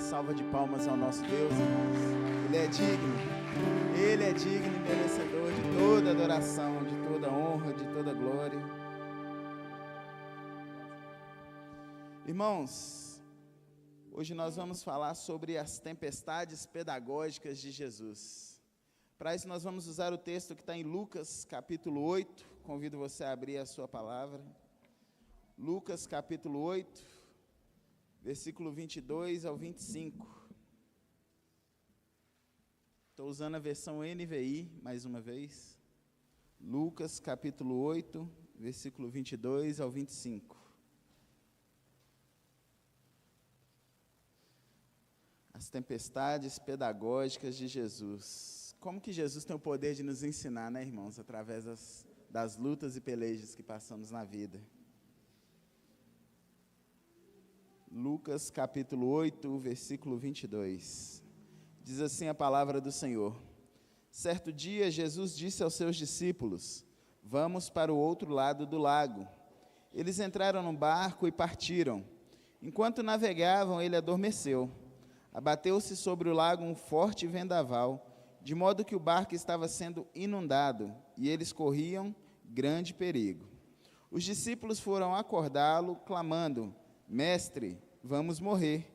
salva de palmas ao nosso Deus, irmãos. Ele é digno e merecedor de toda adoração, de toda honra, de toda glória. Irmãos, hoje nós vamos falar sobre as tempestades pedagógicas de Jesus. Para isso nós vamos usar o texto que está em Lucas capítulo 8, convido você a abrir a sua palavra. Lucas capítulo 8, versículo 22 ao 25. Estou usando a versão NVI, mais uma vez. Lucas capítulo 8, versículo 22 ao 25. As tempestades pedagógicas de Jesus. Como que Jesus tem o poder de nos ensinar, né, irmãos? Através das lutas e pelejas que passamos na vida. Lucas capítulo 8, versículo 22. Diz assim a palavra do Senhor. Certo dia, Jesus disse aos seus discípulos: vamos para o outro lado do lago. Eles entraram no barco e partiram. Enquanto navegavam, ele adormeceu. Abateu-se sobre o lago um forte vendaval, de modo que o barco estava sendo inundado, e eles corriam grande perigo. Os discípulos foram acordá-lo, clamando: Mestre, vamos morrer.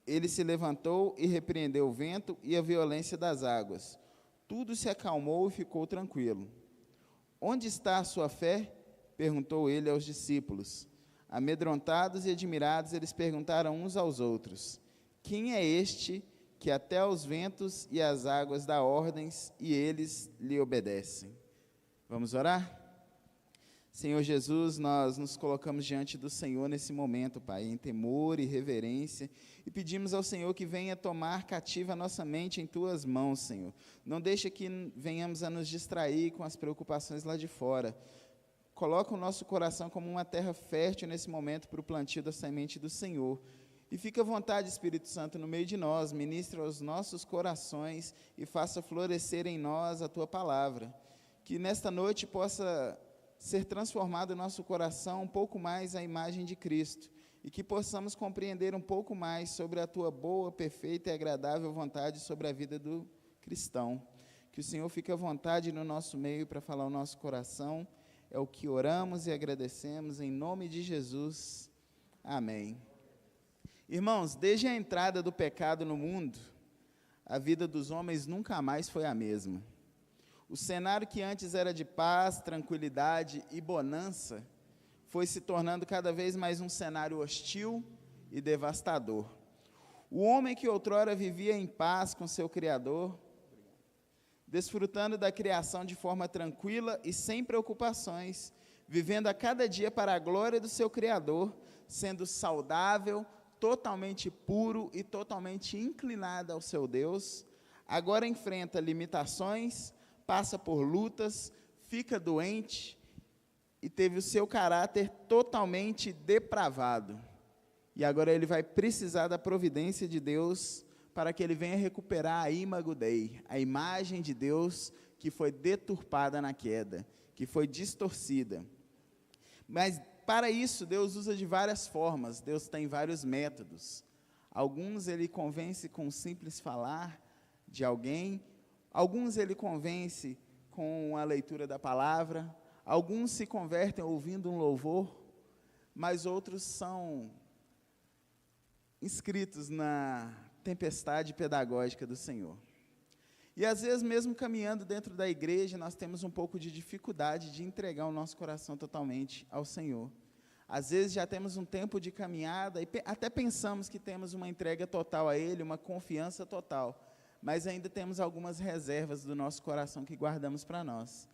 Ele se levantou e repreendeu o vento e a violência das águas. Tudo se acalmou e ficou tranquilo. Onde está a sua fé? Perguntou ele aos discípulos. Amedrontados e admirados, eles perguntaram uns aos outros: quem é este que até aos ventos e às águas dá ordens e eles lhe obedecem? Vamos orar? Senhor Jesus, nós nos colocamos diante do Senhor nesse momento, Pai, em temor e reverência, e pedimos ao Senhor que venha tomar cativa a nossa mente em Tuas mãos, Senhor. Não deixa que venhamos a nos distrair com as preocupações lá de fora. Coloca o nosso coração como uma terra fértil nesse momento para o plantio da semente do Senhor. E fica à vontade, Espírito Santo, no meio de nós, ministra aos nossos corações e faça florescer em nós a Tua palavra. Que nesta noite possa ser transformado o nosso coração um pouco mais à imagem de Cristo, e que possamos compreender um pouco mais sobre a Tua boa, perfeita e agradável vontade sobre a vida do cristão. Que o Senhor fique à vontade no nosso meio para falar o nosso coração. É o que oramos e agradecemos em nome de Jesus. Amém. Irmãos, desde a entrada do pecado no mundo, a vida dos homens nunca mais foi a mesma. O cenário que antes era de paz, tranquilidade e bonança, foi se tornando cada vez mais um cenário hostil e devastador. O homem que outrora vivia em paz com seu Criador, desfrutando da criação de forma tranquila e sem preocupações, vivendo a cada dia para a glória do seu Criador, sendo saudável, totalmente puro e totalmente inclinado ao seu Deus, agora enfrenta limitações, passa por lutas, fica doente e teve o seu caráter totalmente depravado. E agora ele vai precisar da providência de Deus para que ele venha recuperar a imago Dei, a imagem de Deus que foi deturpada na queda, que foi distorcida. Mas para isso, Deus usa de várias formas, Deus tem vários métodos. Alguns ele convence com o simples falar de alguém, alguns ele convence com a leitura da palavra, alguns se convertem ouvindo um louvor, mas outros são inscritos na tempestade pedagógica do Senhor. E às vezes, mesmo caminhando dentro da igreja, nós temos um pouco de dificuldade de entregar o nosso coração totalmente ao Senhor. Às vezes já temos um tempo de caminhada e até pensamos que temos uma entrega total a Ele, uma confiança total, mas ainda temos algumas reservas do nosso coração que guardamos para nós.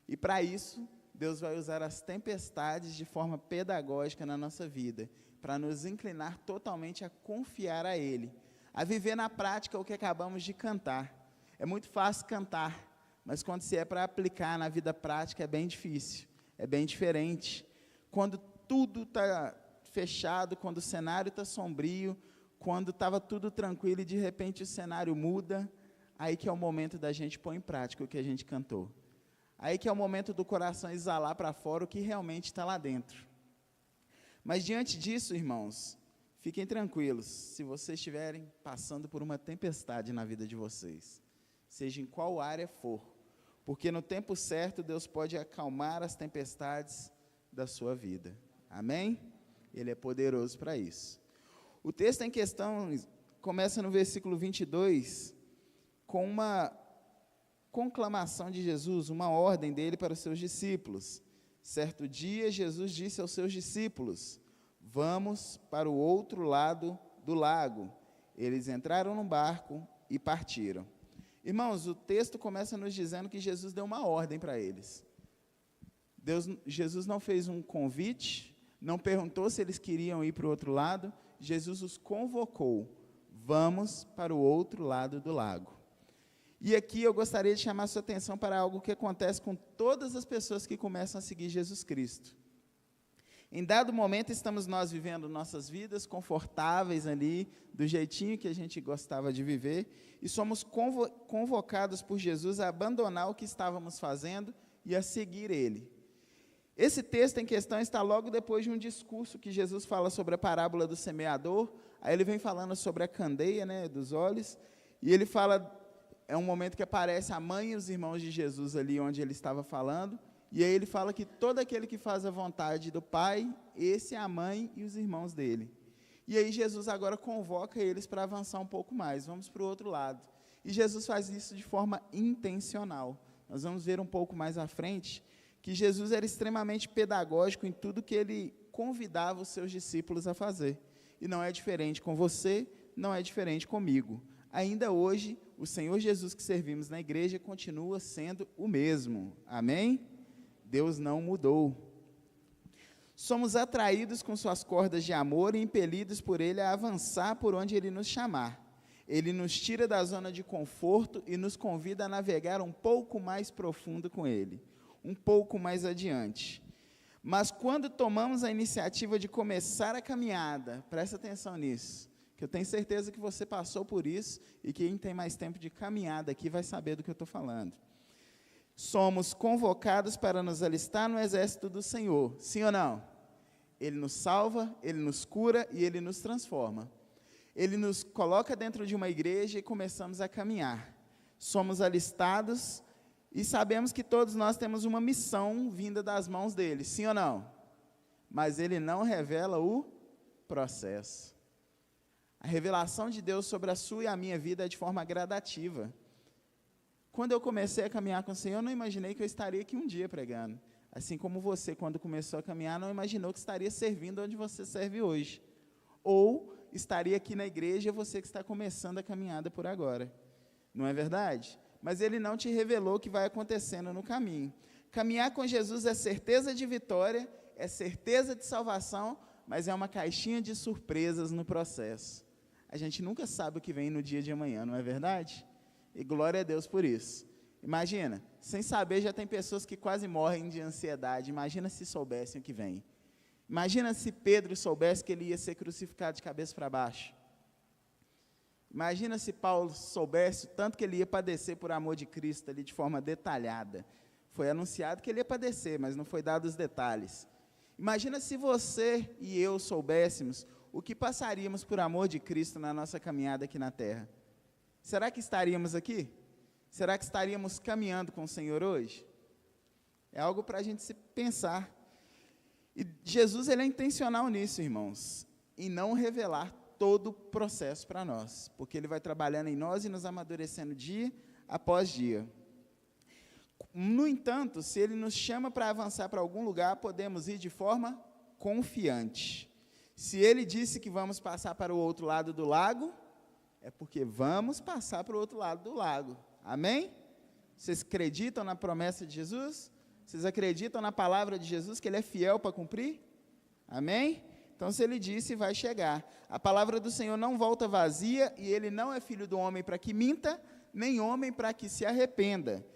E para isso, Deus vai usar as tempestades de forma pedagógica na nossa vida, para nos inclinar totalmente a confiar a Ele, a viver na prática o que acabamos de cantar. É muito fácil cantar, mas quando se é para aplicar na vida prática é bem difícil, é bem diferente. Quando tudo está fechado, quando o cenário está sombrio, quando estava tudo tranquilo e de repente o cenário muda, aí que é o momento da gente pôr em prática o que a gente cantou. Aí que é o momento do coração exalar para fora o que realmente está lá dentro. Mas diante disso, irmãos, Fiquem tranquilos, se vocês estiverem passando por uma tempestade na vida de vocês, seja em qual área for, porque no tempo certo Deus pode acalmar as tempestades da sua vida. Amém? Ele é poderoso para isso. O texto em questão começa no versículo 22, com uma conclamação de Jesus, uma ordem dele para os seus discípulos. Certo dia, Jesus disse aos seus discípulos: vamos para o outro lado do lago. Eles entraram no barco e partiram. Irmãos, o texto começa nos dizendo que Jesus deu uma ordem para eles. Jesus não fez um convite, não perguntou se eles queriam ir para o outro lado, Jesus os convocou: vamos para o outro lado do lago. E aqui eu gostaria de chamar a sua atenção para algo que acontece com todas as pessoas que começam a seguir Jesus Cristo. Em dado momento estamos nós vivendo nossas vidas confortáveis ali, do jeitinho que a gente gostava de viver, e somos convocados por Jesus a abandonar o que estávamos fazendo e a seguir Ele. Esse texto em questão está logo depois de um discurso que Jesus fala sobre a parábola do semeador. Aí ele vem falando sobre a candeia, dos olhos, e ele fala, é um momento que aparece a mãe e os irmãos de Jesus ali onde ele estava falando, e aí ele fala que todo aquele que faz a vontade do Pai, esse é a mãe e os irmãos dele. E aí Jesus agora convoca eles para avançar um pouco mais, vamos para o outro lado. E Jesus faz isso de forma intencional. Nós vamos ver um pouco mais à frente que Jesus era extremamente pedagógico em tudo que ele convidava os seus discípulos a fazer. E não é diferente com você, não é diferente comigo. Ainda hoje, o Senhor Jesus que servimos na igreja continua sendo o mesmo. Amém? Deus não mudou. Somos atraídos com suas cordas de amor e impelidos por Ele a avançar por onde Ele nos chamar. Ele nos tira da zona de conforto e nos convida a navegar um pouco mais profundo com Ele, um pouco mais adiante. Mas quando tomamos a iniciativa de começar a caminhada, presta atenção nisso, que eu tenho certeza que você passou por isso, e quem tem mais tempo de caminhada aqui vai saber do que eu estou falando. Somos convocados para nos alistar no exército do Senhor, sim ou não? Ele nos salva, Ele nos cura e Ele nos transforma. Ele nos coloca dentro de uma igreja e começamos a caminhar. Somos alistados e sabemos que todos nós temos uma missão vinda das mãos dele, sim ou não? Mas ele não revela o processo. A revelação de Deus sobre a sua e a minha vida é de forma gradativa. Quando eu comecei a caminhar com o Senhor, eu não imaginei que eu estaria aqui um dia pregando. Assim como você, quando começou a caminhar, não imaginou que estaria servindo onde você serve hoje. Ou estaria aqui na igreja, você que está começando a caminhada por agora. Não é verdade? Mas Ele não te revelou o que vai acontecendo no caminho. Caminhar com Jesus é certeza de vitória, é certeza de salvação, mas é uma caixinha de surpresas no processo. A gente nunca sabe o que vem no dia de amanhã, não é verdade? E glória a Deus por isso. Imagina, sem saber já tem pessoas que quase morrem de ansiedade. Imagina se soubessem o que vem. Imagina se Pedro soubesse que ele ia ser crucificado de cabeça para baixo. Imagina se Paulo soubesse o tanto que ele ia padecer por amor de Cristo ali de forma detalhada. Foi anunciado que ele ia padecer, mas não foi dado os detalhes. Imagina se você e eu soubéssemos o que passaríamos por amor de Cristo na nossa caminhada aqui na terra. Será que estaríamos aqui? Será que estaríamos caminhando com o Senhor hoje? É algo para a gente se pensar. E Jesus, ele é intencional nisso, irmãos, em não revelar todo o processo para nós, porque Ele vai trabalhando em nós e nos amadurecendo dia após dia. No entanto, se Ele nos chama para avançar para algum lugar, podemos ir de forma confiante. Se Ele disse que vamos passar para o outro lado do lago, é porque vamos passar para o outro lado do lago. Amém? Vocês acreditam na promessa de Jesus? Vocês acreditam na palavra de Jesus, que Ele é fiel para cumprir? Amém? Então, se Ele disse, vai chegar. A palavra do Senhor não volta vazia, e Ele não é filho do homem para que minta, nem homem para que se arrependa.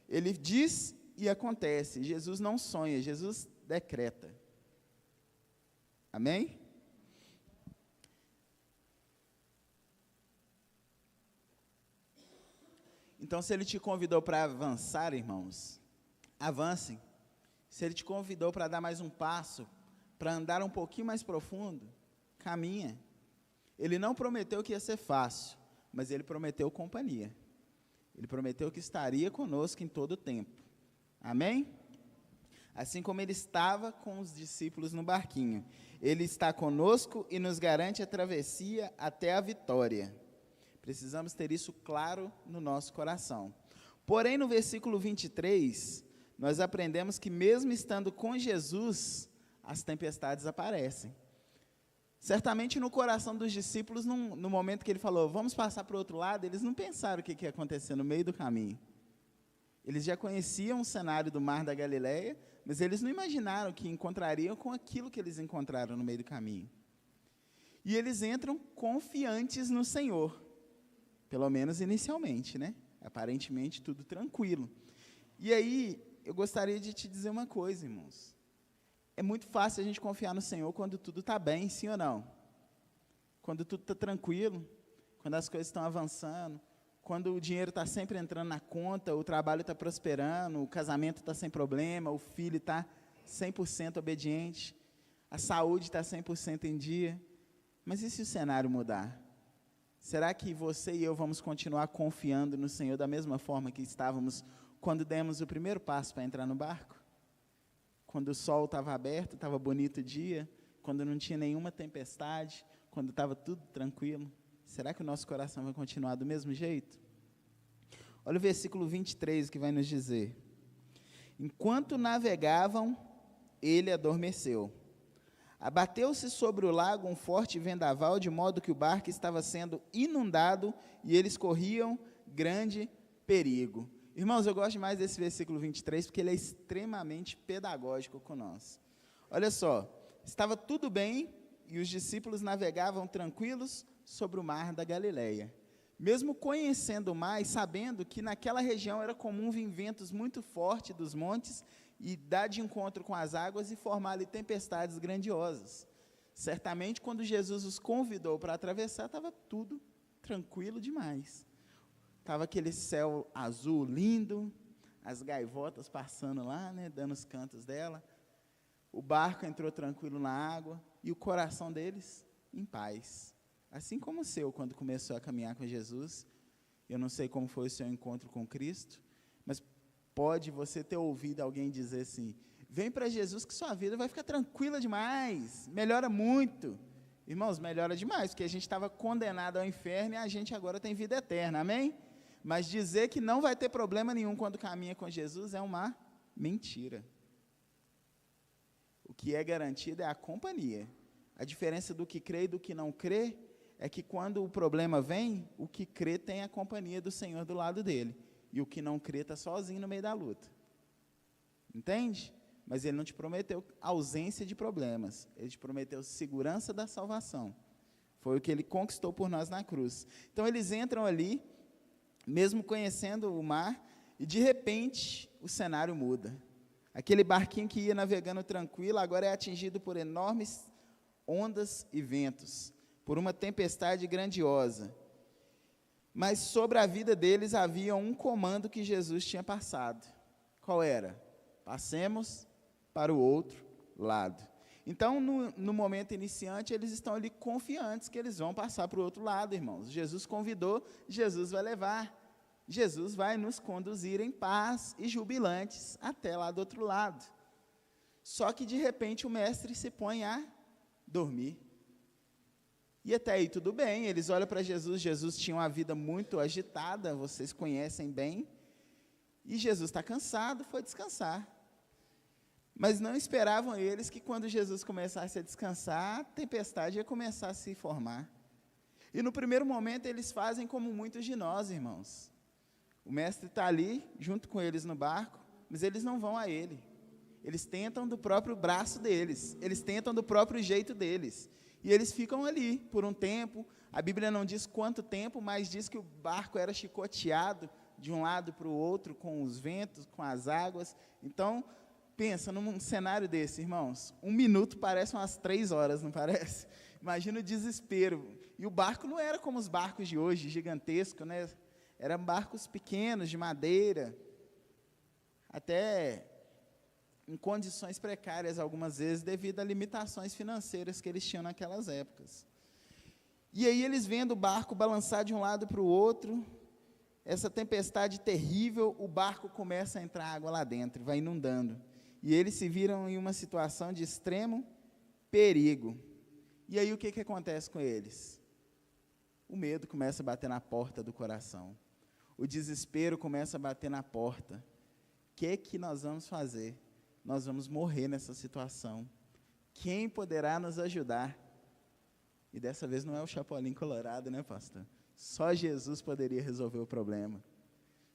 Ele diz e acontece. Jesus não sonha, Jesus decreta. Amém? Então, se Ele te convidou para avançar, irmãos, avancem. Se Ele te convidou para dar mais um passo, para andar um pouquinho mais profundo, caminha. Ele não prometeu que ia ser fácil, mas ele prometeu companhia. Ele prometeu que estaria conosco em todo o tempo. Amém? Assim como ele estava com os discípulos no barquinho, ele está conosco e nos garante a travessia até a vitória. Precisamos ter isso claro no nosso coração. Porém, no versículo 23, nós aprendemos que mesmo estando com Jesus, as tempestades aparecem. Certamente no coração dos discípulos, no momento que ele falou, vamos passar para o outro lado, eles não pensaram o que ia acontecer no meio do caminho. Eles já conheciam o cenário do Mar da Galileia, mas eles não imaginaram que encontrariam com aquilo que eles encontraram no meio do caminho. E eles entram confiantes no Senhor, pelo menos inicialmente, né? Aparentemente tudo tranquilo. E aí, eu gostaria de te dizer uma coisa, irmãos. É muito fácil a gente confiar no Senhor quando tudo está bem, sim ou não? Quando tudo está tranquilo, quando as coisas estão avançando, quando o dinheiro está sempre entrando na conta, o trabalho está prosperando, o casamento está sem problema, o filho está 100% obediente, a saúde está 100% em dia. Mas e se o cenário mudar? Será que você e eu vamos continuar confiando no Senhor da mesma forma que estávamos quando demos o primeiro passo para entrar no barco? Quando o sol estava aberto, estava bonito o dia, quando não tinha nenhuma tempestade, quando estava tudo tranquilo. Será que o nosso coração vai continuar do mesmo jeito? Olha o versículo 23 que vai nos dizer. Enquanto navegavam, ele adormeceu. Abateu-se sobre o lago um forte vendaval, de modo que o barco estava sendo inundado e eles corriam grande perigo. Irmãos, eu gosto mais desse versículo 23, porque ele é extremamente pedagógico com nós. Olha só, estava tudo bem e os discípulos navegavam tranquilos sobre o mar da Galileia. Mesmo conhecendo o mar e sabendo que naquela região era comum vir ventos muito fortes dos montes e dar de encontro com as águas e formar ali tempestades grandiosas. Certamente, quando Jesus os convidou para atravessar, estava tudo tranquilo demais. Estava aquele céu azul lindo, as gaivotas passando lá, né, dando os cantos dela. O barco entrou tranquilo na água e o coração deles em paz. Assim como o seu, quando começou a caminhar com Jesus. Eu não sei como foi o seu encontro com Cristo, mas pode você ter ouvido alguém dizer assim, vem para Jesus que sua vida vai ficar tranquila demais, melhora muito. Irmãos, melhora demais, porque a gente estava condenado ao inferno e a gente agora tem vida eterna, amém? Mas dizer que não vai ter problema nenhum quando caminha com Jesus é uma mentira. O que é garantido é a companhia. A diferença do que crê e do que não crê é que quando o problema vem, o que crê tem a companhia do Senhor do lado dele. E o que não crê está sozinho no meio da luta. Entende? Mas ele não te prometeu ausência de problemas. Ele te prometeu segurança da salvação. Foi o que ele conquistou por nós na cruz. Então eles entram ali, mesmo conhecendo o mar, e de repente o cenário muda. Aquele barquinho que ia navegando tranquilo, agora é atingido por enormes ondas e ventos, por uma tempestade grandiosa. Mas sobre a vida deles havia um comando que Jesus tinha passado. Qual era? Passemos para o outro lado. Então, no momento iniciante, eles estão ali confiantes que eles vão passar para o outro lado, irmãos. Jesus convidou, Jesus vai levar. Jesus vai nos conduzir em paz e jubilantes até lá do outro lado. Só que, de repente, o mestre se põe a dormir. E até aí tudo bem, eles olham para Jesus, Jesus tinha uma vida muito agitada, vocês conhecem bem, e Jesus está cansado, foi descansar. Mas não esperavam eles que quando Jesus começasse a descansar, a tempestade ia começar a se formar. E no primeiro momento eles fazem como muitos de nós, irmãos. O mestre está ali, junto com eles no barco, mas eles não vão a ele. Eles tentam do próprio braço deles, eles tentam do próprio jeito deles. E eles ficam ali por um tempo, a Bíblia não diz quanto tempo, mas diz que o barco era chicoteado de um lado para o outro, com os ventos, com as águas. Então, pensa num cenário desse, irmãos, 1 minuto parece umas 3 horas, não parece? Imagina o desespero. E o barco não era como os barcos de hoje, gigantesco, né? Eram barcos pequenos, de madeira, até em condições precárias algumas vezes, devido a limitações financeiras que eles tinham naquelas épocas. E aí eles vendo o barco balançar de um lado para o outro, essa tempestade terrível, o barco começa a entrar água lá dentro, vai inundando. E eles se viram em uma situação de extremo perigo. E aí o que acontece com eles? O medo começa a bater na porta do coração. O desespero começa a bater na porta. O que nós vamos fazer? Nós vamos morrer nessa situação. Quem poderá nos ajudar? E dessa vez não é o Chapolin Colorado, né, pastor? Só Jesus poderia resolver o problema.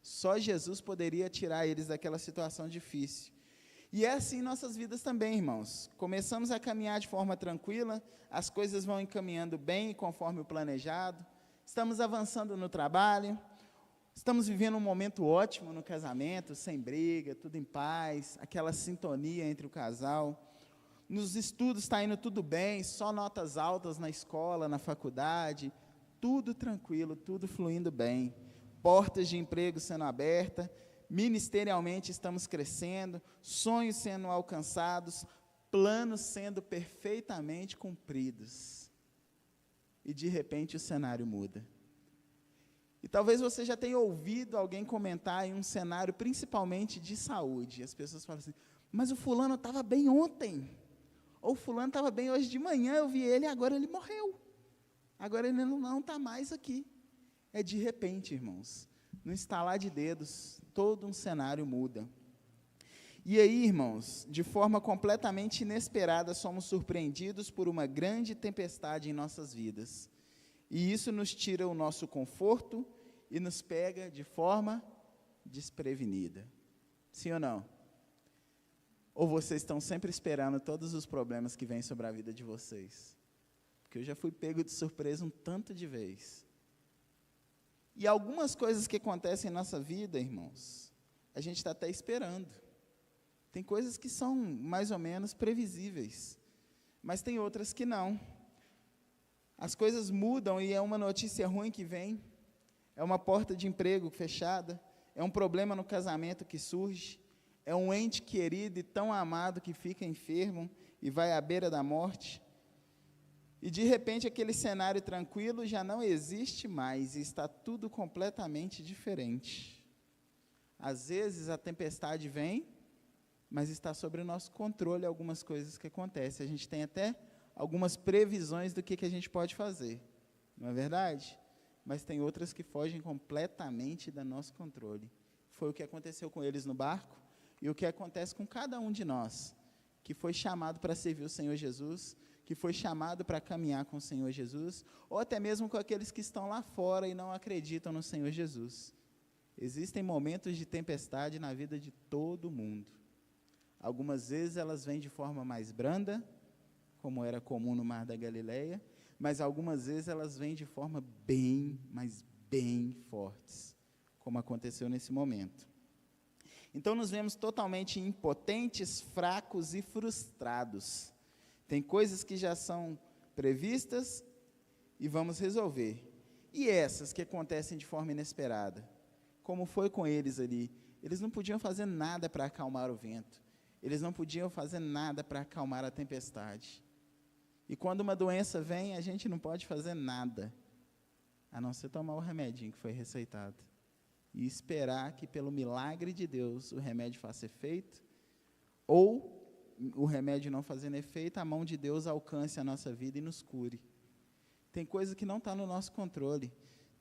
Só Jesus poderia tirar eles daquela situação difícil. E é assim em nossas vidas também, irmãos. Começamos a caminhar de forma tranquila, as coisas vão encaminhando bem, conforme o planejado, estamos avançando no trabalho, estamos vivendo um momento ótimo no casamento, sem briga, tudo em paz, aquela sintonia entre o casal. Nos estudos está indo tudo bem, só notas altas na escola, na faculdade, tudo tranquilo, tudo fluindo bem. Portas de emprego sendo abertas, ministerialmente estamos crescendo, sonhos sendo alcançados, planos sendo perfeitamente cumpridos. E de repente o cenário muda. E talvez você já tenha ouvido alguém comentar em um cenário principalmente de saúde. As pessoas falam assim, mas o fulano estava bem ontem. Ou o fulano estava bem hoje de manhã, eu vi ele e agora ele morreu. Agora ele não está mais aqui. É de repente, irmãos, no estalar de dedos, todo um cenário muda. E aí, irmãos, de forma completamente inesperada, somos surpreendidos por uma grande tempestade em nossas vidas. E isso nos tira o nosso conforto e nos pega de forma desprevenida. Sim ou não? Ou vocês estão sempre esperando todos os problemas que vêm sobre a vida de vocês? Porque eu já fui pego de surpresa um tanto de vez. E algumas coisas que acontecem em nossa vida, irmãos, a gente está até esperando. Tem coisas que são mais ou menos previsíveis, mas tem outras que não. As coisas mudam e é uma notícia ruim que vem, é uma porta de emprego fechada, é um problema no casamento que surge, é um ente querido e tão amado que fica enfermo e vai à beira da morte. E de repente aquele cenário tranquilo já não existe mais e está tudo completamente diferente. Às vezes a tempestade vem, mas está sob o nosso controle algumas coisas que acontecem. A gente tem até algumas previsões do que a gente pode fazer, não é verdade? Mas tem outras que fogem completamente do nosso controle. Foi o que aconteceu com eles no barco e o que acontece com cada um de nós, que foi chamado para servir o Senhor Jesus, que foi chamado para caminhar com o Senhor Jesus, ou até mesmo com aqueles que estão lá fora e não acreditam no Senhor Jesus. Existem momentos de tempestade na vida de todo mundo. Algumas vezes elas vêm de forma mais branda, como era comum no Mar da Galileia, mas algumas vezes elas vêm de forma bem, mas bem fortes, como aconteceu nesse momento. Então nos vemos totalmente impotentes, fracos e frustrados. Tem coisas que já são previstas e vamos resolver. E essas que acontecem de forma inesperada? Como foi com eles ali? Eles não podiam fazer nada para acalmar o vento. Eles não podiam fazer nada para acalmar a tempestade. E quando uma doença vem, a gente não pode fazer nada, a não ser tomar o remedinho que foi receitado. E esperar que, pelo milagre de Deus, o remédio faça efeito, ou o remédio não fazendo efeito, a mão de Deus alcance a nossa vida e nos cure. Tem coisa que não está no nosso controle.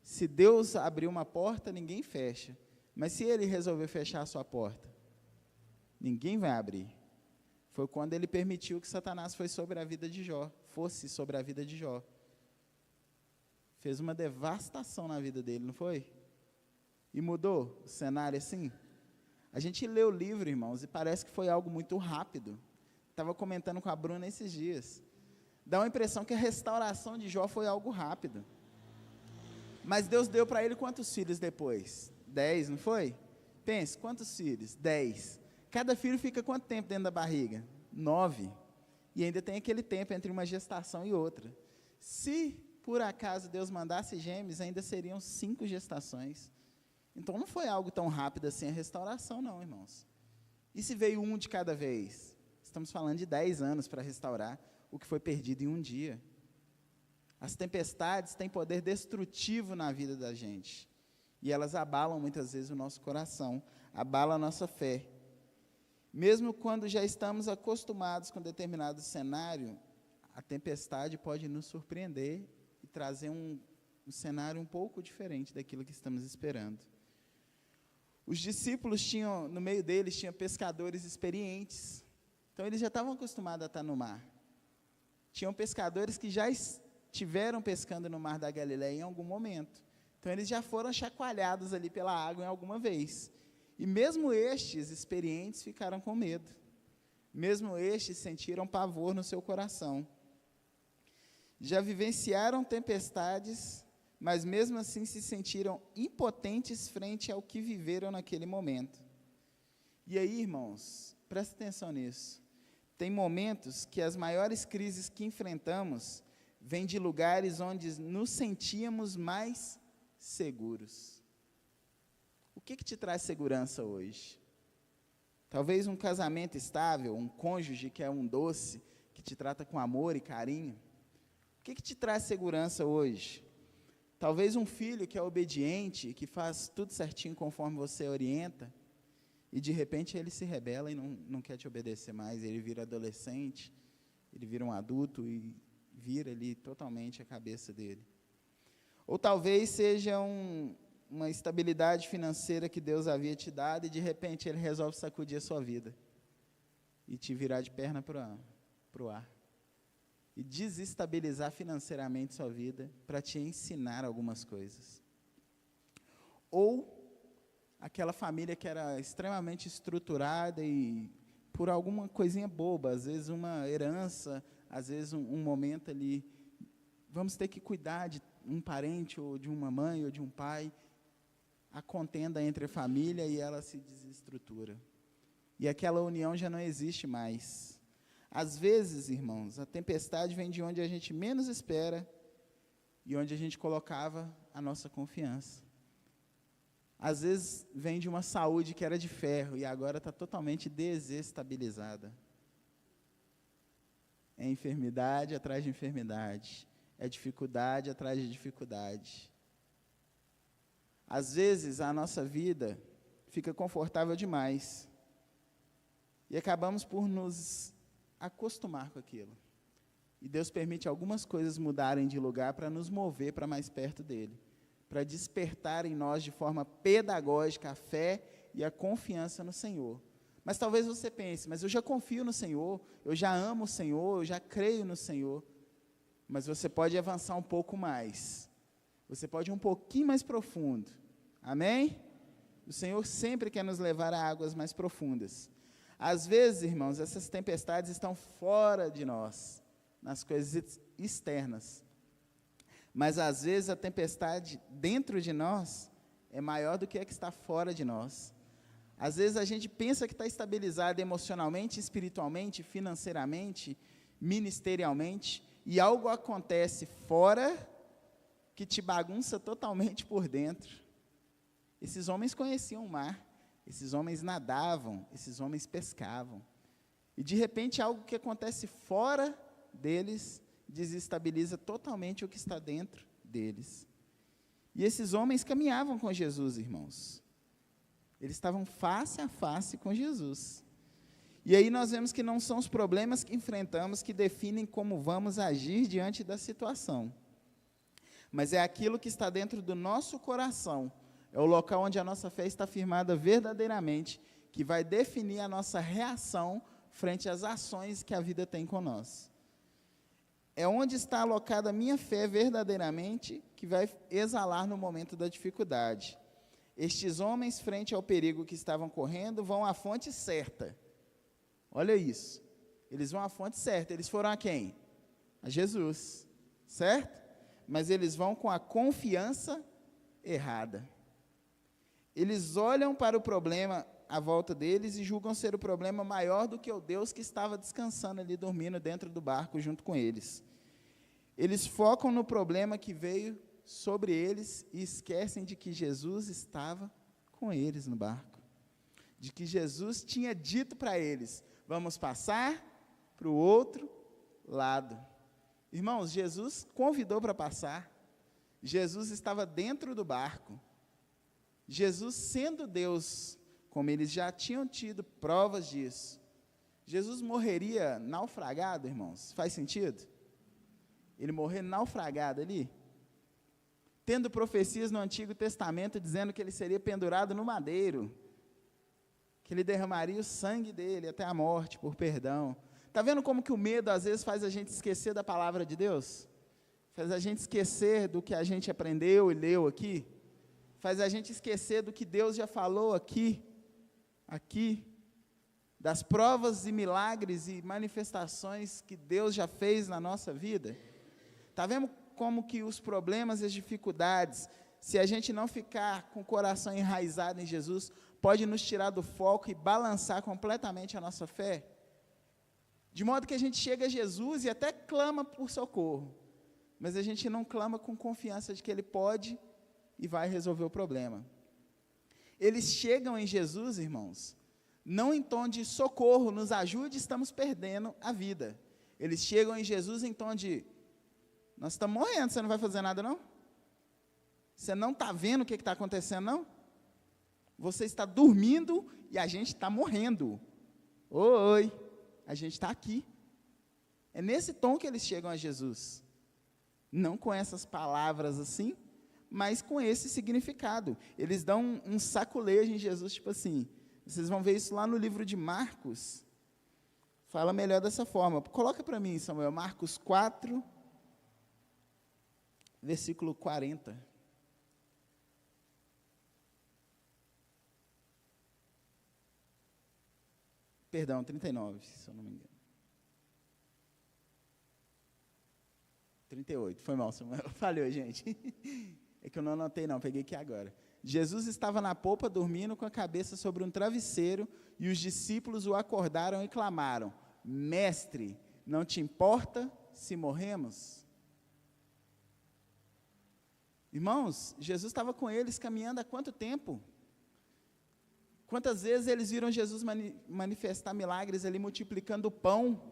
Se Deus abrir uma porta, ninguém fecha. Mas se Ele resolver fechar a sua porta, ninguém vai abrir. Foi quando Ele permitiu que Satanás fosse sobre a vida de Jó. Fez uma devastação na vida dele, não foi? E mudou o cenário assim? A gente lê o livro, irmãos, e parece que foi algo muito rápido. Estava comentando com a Bruna esses dias. Dá uma impressão que a restauração de Jó foi algo rápido. Mas Deus deu para ele quantos filhos depois? 10, não foi? Pense, quantos filhos? 10. Cada filho fica quanto tempo dentro da barriga? 9. E ainda tem aquele tempo entre uma gestação e outra. Se, por acaso, Deus mandasse gêmeos, ainda seriam 5 gestações. Então, não foi algo tão rápido assim a restauração, não, irmãos. E se veio um de cada vez? Estamos falando de 10 anos para restaurar o que foi perdido em um dia. As tempestades têm poder destrutivo na vida da gente. E elas abalam muitas vezes o nosso coração, abalam a nossa fé. Mesmo quando já estamos acostumados com determinado cenário, a tempestade pode nos surpreender e trazer um cenário um pouco diferente daquilo que estamos esperando. Os discípulos tinham, no meio deles, tinha pescadores experientes. Então, eles já estavam acostumados a estar no mar. Tinham pescadores que já estiveram pescando no mar da Galileia em algum momento. Então, eles já foram chacoalhados ali pela água em alguma vez. E mesmo estes experientes ficaram com medo. Mesmo estes sentiram pavor no seu coração. Já vivenciaram tempestades, mas mesmo assim se sentiram impotentes frente ao que viveram naquele momento. E aí, irmãos, presta atenção nisso. Tem momentos que as maiores crises que enfrentamos vêm de lugares onde nos sentíamos mais seguros. O que te traz segurança hoje? Talvez um casamento estável, um cônjuge que é um doce, que te trata com amor e carinho. O que te traz segurança hoje? Talvez um filho que é obediente, que faz tudo certinho conforme você orienta, e de repente ele se rebela e não quer te obedecer mais, ele vira adolescente, ele vira um adulto e vira ali totalmente a cabeça dele. Ou talvez seja uma estabilidade financeira que Deus havia te dado e de repente ele resolve sacudir a sua vida e te virar de perna para o ar. E desestabilizar financeiramente sua vida para te ensinar algumas coisas. Ou aquela família que era extremamente estruturada e por alguma coisinha boba, às vezes uma herança, às vezes um momento ali, vamos ter que cuidar de um parente ou de uma mãe ou de um pai, a contenda entre a família e ela se desestrutura. E aquela união já não existe mais. Às vezes, irmãos, a tempestade vem de onde a gente menos espera e onde a gente colocava a nossa confiança. Às vezes, vem de uma saúde que era de ferro e agora está totalmente desestabilizada. É enfermidade atrás de enfermidade. É dificuldade atrás de dificuldade. Às vezes, a nossa vida fica confortável demais e acabamos por nos acostumar com aquilo. E Deus permite algumas coisas mudarem de lugar para nos mover para mais perto dele, para despertar em nós de forma pedagógica a fé e a confiança no Senhor. Mas talvez você pense, mas eu já confio no Senhor, eu já amo o Senhor, eu já creio no Senhor. Mas você pode avançar um pouco mais. Você pode ir um pouquinho mais profundo. Amém? O Senhor sempre quer nos levar a águas mais profundas. Às vezes, irmãos, essas tempestades estão fora de nós, nas coisas externas. Mas, às vezes, a tempestade dentro de nós é maior do que a que está fora de nós. Às vezes, a gente pensa que está estabilizado emocionalmente, espiritualmente, financeiramente, ministerialmente, e algo acontece fora que te bagunça totalmente por dentro. Esses homens conheciam o mar. Esses homens nadavam, esses homens pescavam. E, de repente, algo que acontece fora deles desestabiliza totalmente o que está dentro deles. E esses homens caminhavam com Jesus, irmãos. Eles estavam face a face com Jesus. E aí nós vemos que não são os problemas que enfrentamos que definem como vamos agir diante da situação. Mas é aquilo que está dentro do nosso coração. É o local onde a nossa fé está firmada verdadeiramente, que vai definir a nossa reação frente às ações que a vida tem com nós. É onde está alocada a minha fé verdadeiramente, que vai exalar no momento da dificuldade. Estes homens, frente ao perigo que estavam correndo, vão à fonte certa. Olha isso. Eles vão à fonte certa. Eles foram a quem? A Jesus. Certo? Mas eles vão com a confiança errada. Eles olham para o problema à volta deles e julgam ser o problema maior do que o Deus que estava descansando ali, dormindo dentro do barco junto com eles. Eles focam no problema que veio sobre eles e esquecem de que Jesus estava com eles no barco. De que Jesus tinha dito para eles, vamos passar para o outro lado. Irmãos, Jesus convidou para passar. Jesus estava dentro do barco. Jesus, sendo Deus, como eles já tinham tido provas disso, Jesus morreria naufragado, irmãos? Faz sentido? Ele morrer naufragado ali? Tendo profecias no Antigo Testamento dizendo que ele seria pendurado no madeiro, que ele derramaria o sangue dele até a morte por perdão. Está vendo como que o medo às vezes faz a gente esquecer da palavra de Deus? Faz a gente esquecer do que a gente aprendeu e leu aqui? Faz a gente esquecer do que Deus já falou aqui, das provas e milagres e manifestações que Deus já fez na nossa vida? Está vendo como que os problemas e as dificuldades, se a gente não ficar com o coração enraizado em Jesus, pode nos tirar do foco e balançar completamente a nossa fé? De modo que a gente chega a Jesus e até clama por socorro, mas a gente não clama com confiança de que Ele pode e vai resolver o problema. Eles chegam em Jesus, irmãos, não em tom de socorro, nos ajude, estamos perdendo a vida. Eles chegam em Jesus em tom de: nós estamos morrendo, você não vai fazer nada não? Você não está vendo o que está acontecendo não? Você está dormindo e a gente está morrendo. Oi, a gente está aqui. É nesse tom que eles chegam a Jesus. Não com essas palavras assim, mas com esse significado. Eles dão um saculejo em Jesus, tipo assim. Vocês vão ver isso lá no livro de Marcos. Fala melhor dessa forma. Coloca para mim, Samuel, Marcos 4, versículo 40. Perdão, 39, se eu não me engano. 38, foi mal, Samuel. Falhou, gente. É que eu não anotei não, peguei aqui agora. Jesus estava na popa dormindo com a cabeça sobre um travesseiro e os discípulos o acordaram e clamaram: Mestre, não te importa se morremos? Irmãos, Jesus estava com eles caminhando há quanto tempo? Quantas vezes eles viram Jesus manifestar milagres ali, multiplicando o pão?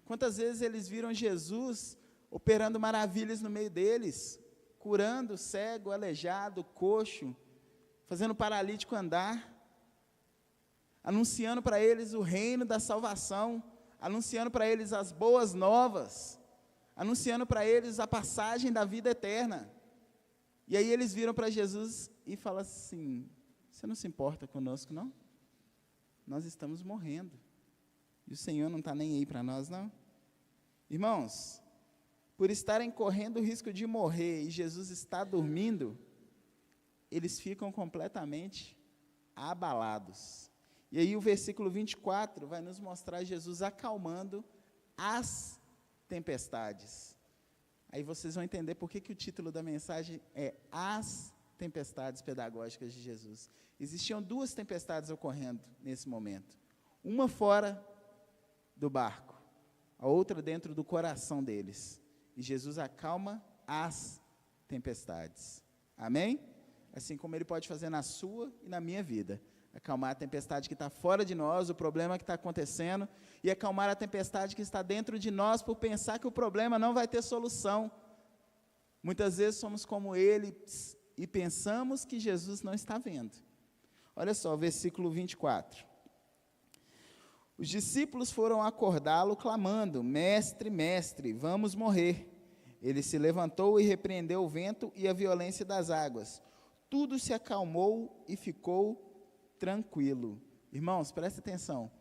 Quantas vezes eles viram Jesus operando maravilhas no meio deles, curando cego, aleijado, coxo, fazendo o paralítico andar, anunciando para eles o reino da salvação, anunciando para eles as boas novas, anunciando para eles a passagem da vida eterna. E aí eles viram para Jesus e falam assim: você não se importa conosco, não? Nós estamos morrendo. E o Senhor não está nem aí para nós, não? Irmãos, por estarem correndo o risco de morrer e Jesus está dormindo, eles ficam completamente abalados. E aí o versículo 24 vai nos mostrar Jesus acalmando as tempestades. Aí vocês vão entender por que o título da mensagem é As Tempestades Pedagógicas de Jesus. Existiam duas tempestades ocorrendo nesse momento. Uma fora do barco, a outra dentro do coração deles. E Jesus acalma as tempestades. Amém? Assim como Ele pode fazer na sua e na minha vida. Acalmar a tempestade que está fora de nós, o problema que está acontecendo, e acalmar a tempestade que está dentro de nós por pensar que o problema não vai ter solução. Muitas vezes somos como eles e pensamos que Jesus não está vendo. Olha só, versículo 24. Os discípulos foram acordá-lo clamando: Mestre, mestre, vamos morrer. Ele se levantou e repreendeu o vento e a violência das águas. Tudo se acalmou e ficou tranquilo. Irmãos, presta atenção.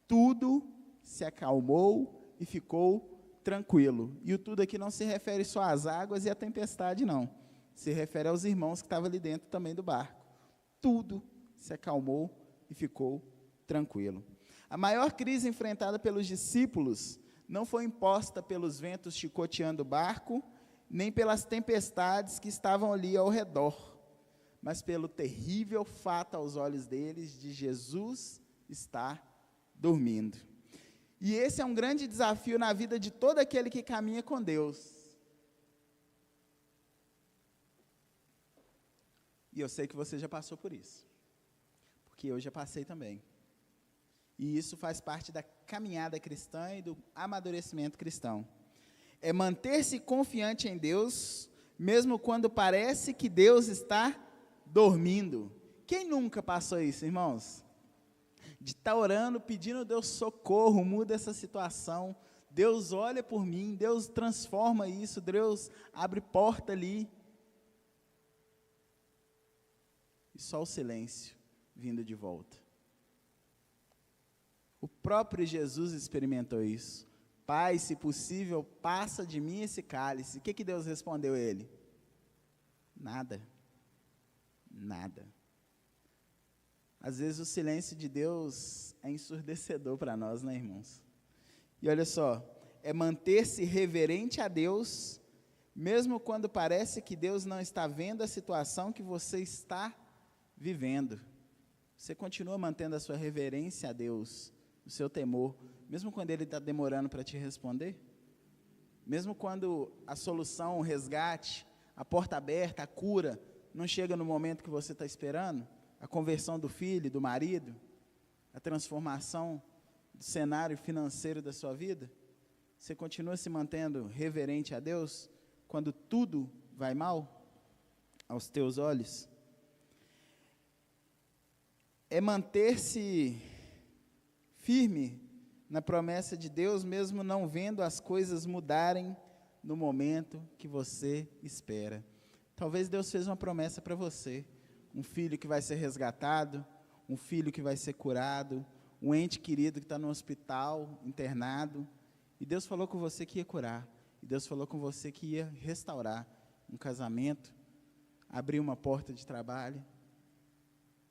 Tudo se acalmou e ficou tranquilo. E o tudo aqui não se refere só às águas e à tempestade, não. Se refere aos irmãos que estavam ali dentro também do barco. Tudo se acalmou e ficou tranquilo. A maior crise enfrentada pelos discípulos não foi imposta pelos ventos chicoteando o barco, nem pelas tempestades que estavam ali ao redor, mas pelo terrível fato aos olhos deles de Jesus estar dormindo. E esse é um grande desafio na vida de todo aquele que caminha com Deus. E eu sei que você já passou por isso, porque eu já passei também. E isso faz parte da caminhada cristã e do amadurecimento cristão. É manter-se confiante em Deus, mesmo quando parece que Deus está dormindo. Quem nunca passou isso, irmãos? De estar orando, pedindo a Deus socorro, muda essa situação. Deus olha por mim, Deus transforma isso, Deus abre porta ali. E só o silêncio vindo de volta. O próprio Jesus experimentou isso. Pai, se possível, passa de mim esse cálice. O que Deus respondeu a ele? Nada. Nada. Às vezes o silêncio de Deus é ensurdecedor para nós, né, irmãos? E olha só, é manter-se reverente a Deus, mesmo quando parece que Deus não está vendo a situação que você está vivendo. Você continua mantendo a sua reverência a Deus, o seu temor, mesmo quando Ele está demorando para te responder? Mesmo quando a solução, o resgate, a porta aberta, a cura, não chega no momento que você está esperando? A conversão do filho, do marido, a transformação do cenário financeiro da sua vida? Você continua se mantendo reverente a Deus quando tudo vai mal aos teus olhos? É manter-se firme na promessa de Deus, mesmo não vendo as coisas mudarem no momento que você espera. Talvez Deus fez uma promessa para você, um filho que vai ser resgatado, um filho que vai ser curado, um ente querido que está no hospital, internado, e Deus falou com você que ia curar, e Deus falou com você que ia restaurar um casamento, abrir uma porta de trabalho,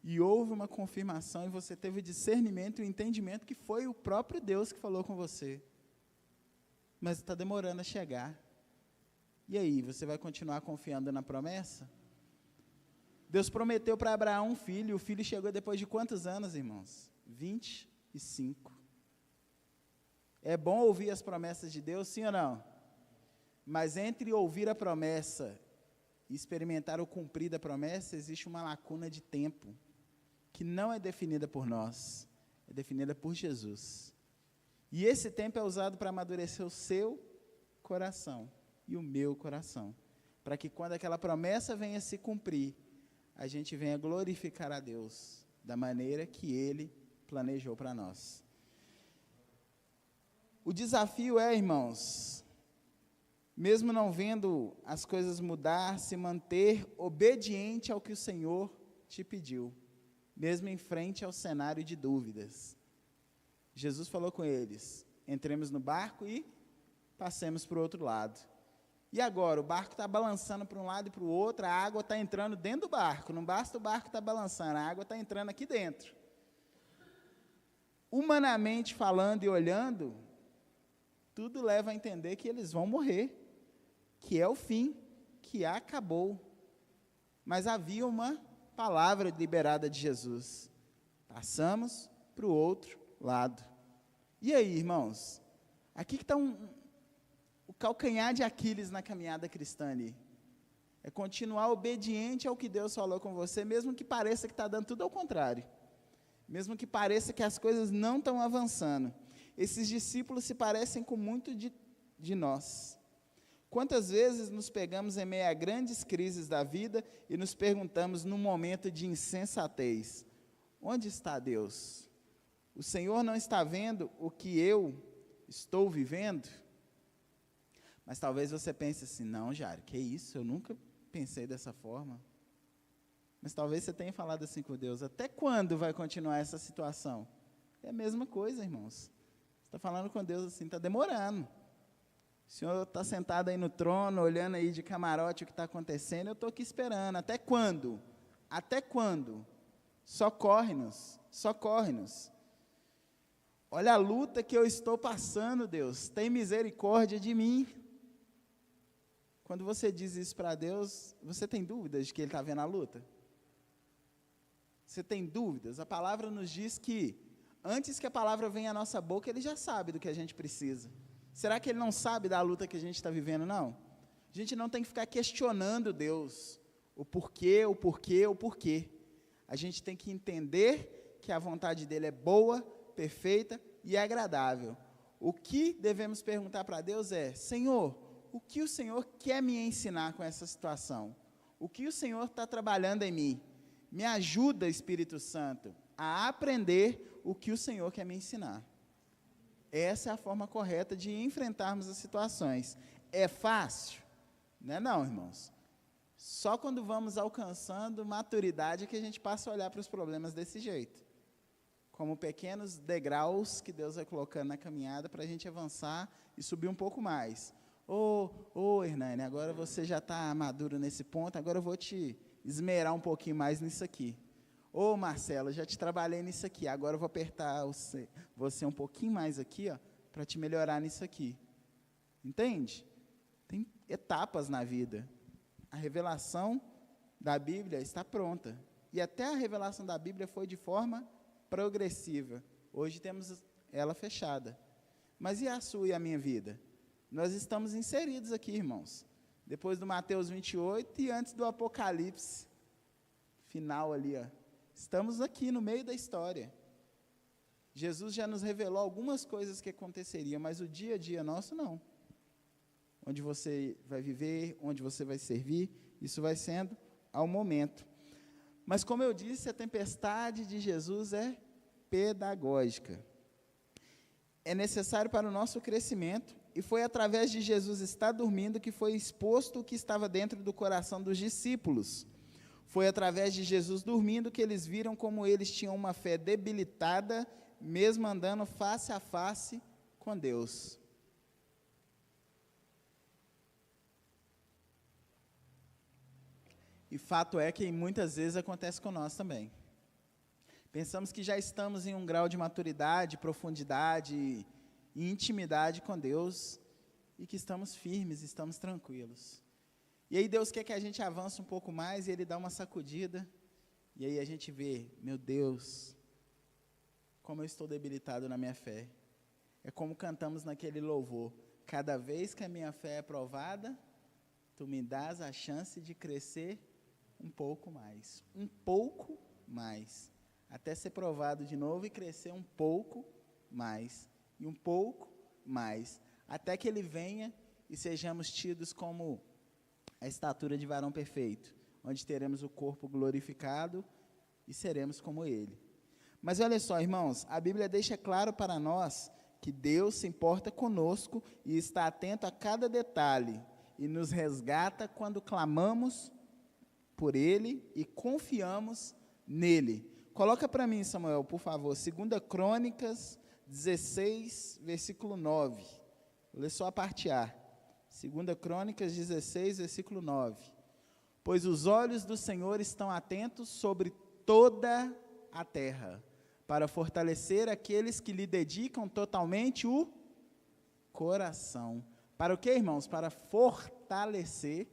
e houve uma confirmação, e você teve o discernimento e o entendimento que foi o próprio Deus que falou com você, mas está demorando a chegar. E aí, você vai continuar confiando na promessa? Deus prometeu para Abraão um filho, o filho chegou depois de quantos anos, irmãos? 25. É bom ouvir as promessas de Deus, sim ou não? Mas entre ouvir a promessa e experimentar o cumprir da promessa, existe uma lacuna de tempo, que não é definida por nós, é definida por Jesus. E esse tempo é usado para amadurecer o seu coração e o meu coração, para que quando aquela promessa venha se cumprir, a gente venha glorificar a Deus da maneira que Ele planejou para nós. O desafio é, irmãos, mesmo não vendo as coisas mudar, se manter obediente ao que o Senhor te pediu, mesmo em frente ao cenário de dúvidas. Jesus falou com eles: entremos no barco e passemos para o outro lado. E agora, o barco está balançando para um lado e para o outro, a água está entrando dentro do barco, não basta o barco estar balançando, a água está entrando aqui dentro. Humanamente falando e olhando, tudo leva a entender que eles vão morrer, que é o fim, que acabou. Mas havia uma palavra liberada de Jesus: passamos para o outro lado. E aí, irmãos, aqui que está o calcanhar de Aquiles na caminhada cristã ali. É continuar obediente ao que Deus falou com você, mesmo que pareça que está dando tudo ao contrário. Mesmo que pareça que as coisas não estão avançando. Esses discípulos se parecem com muito de nós. Quantas vezes nos pegamos em meio a grandes crises da vida e nos perguntamos num momento de insensatez: onde está Deus? O Senhor não está vendo o que eu estou vivendo? Mas talvez você pense assim: não, Jário, que isso, eu nunca pensei dessa forma. Mas talvez você tenha falado assim com Deus: até quando vai continuar essa situação? É a mesma coisa, irmãos. Você está falando com Deus assim, está demorando. O Senhor está sentado aí no trono, olhando aí de camarote o que está acontecendo, eu estou aqui esperando. Até quando? Até quando? Socorre-nos, socorre-nos. Olha a luta que eu estou passando, Deus, tem misericórdia de mim. Quando você diz isso para Deus, você tem dúvidas de que Ele está vendo a luta? Você tem dúvidas? A palavra nos diz que, antes que a palavra venha à nossa boca, Ele já sabe do que a gente precisa. Será que Ele não sabe da luta que a gente está vivendo, não? A gente não tem que ficar questionando Deus, o porquê, o porquê, o porquê. A gente tem que entender que a vontade dEle é boa, perfeita e agradável. o que devemos perguntar para Deus é: Senhor, o que o Senhor quer me ensinar com essa situação? O que o Senhor está trabalhando em mim? Me ajuda, Espírito Santo, a aprender o que o Senhor quer me ensinar. Essa é a forma correta de enfrentarmos as situações. É fácil? Não é não, irmãos. Só quando vamos alcançando maturidade é que a gente passa a olhar para os problemas desse jeito. Como pequenos degraus que Deus vai colocando na caminhada para a gente avançar e subir um pouco mais. Hernani, agora você já está maduro nesse ponto, agora eu vou te esmerar um pouquinho mais nisso aqui. Marcelo, já te trabalhei nisso aqui, agora eu vou apertar você um pouquinho mais aqui, para te melhorar nisso aqui. Entende? Tem etapas na vida. A revelação da Bíblia está pronta. E até a revelação da Bíblia foi de forma progressiva. Hoje temos ela fechada. Mas e a sua e a minha vida? Nós estamos inseridos aqui, irmãos. Depois do Mateus 28 e antes do Apocalipse final ali, estamos aqui no meio da história. Jesus já nos revelou algumas coisas que aconteceriam, mas o dia a dia nosso não. Onde você vai viver, onde você vai servir, isso vai sendo ao momento. Mas como eu disse, a tempestade de Jesus é pedagógica. É necessário para o nosso crescimento, e foi através de Jesus estar dormindo que foi exposto o que estava dentro do coração dos discípulos. Foi através de Jesus dormindo que eles viram como eles tinham uma fé debilitada, mesmo andando face a face com Deus. E fato é que muitas vezes acontece com nós também. Pensamos que já estamos em um grau de maturidade, profundidade e intimidade com Deus e que estamos firmes, estamos tranquilos. E aí Deus quer que a gente avance um pouco mais e Ele dá uma sacudida e aí a gente vê, meu Deus, como eu estou debilitado na minha fé. É como cantamos naquele louvor: cada vez que a minha fé é provada, Tu me dás a chance de crescer um pouco mais, até ser provado de novo e crescer um pouco mais, e um pouco mais, até que Ele venha e sejamos tidos como a estatura de varão perfeito, onde teremos o corpo glorificado e seremos como Ele. Mas olha só, irmãos, a Bíblia deixa claro para nós que Deus se importa conosco e está atento a cada detalhe, e nos resgata quando clamamos por Ele e confiamos nele. Coloca para mim, Samuel, por favor, 2 Crônicas 16, versículo 9. Vou ler só a parte A. 2 Crônicas 16, versículo 9. Pois os olhos do Senhor estão atentos sobre toda a terra, para fortalecer aqueles que lhe dedicam totalmente o coração. Para o quê, irmãos? Para fortalecer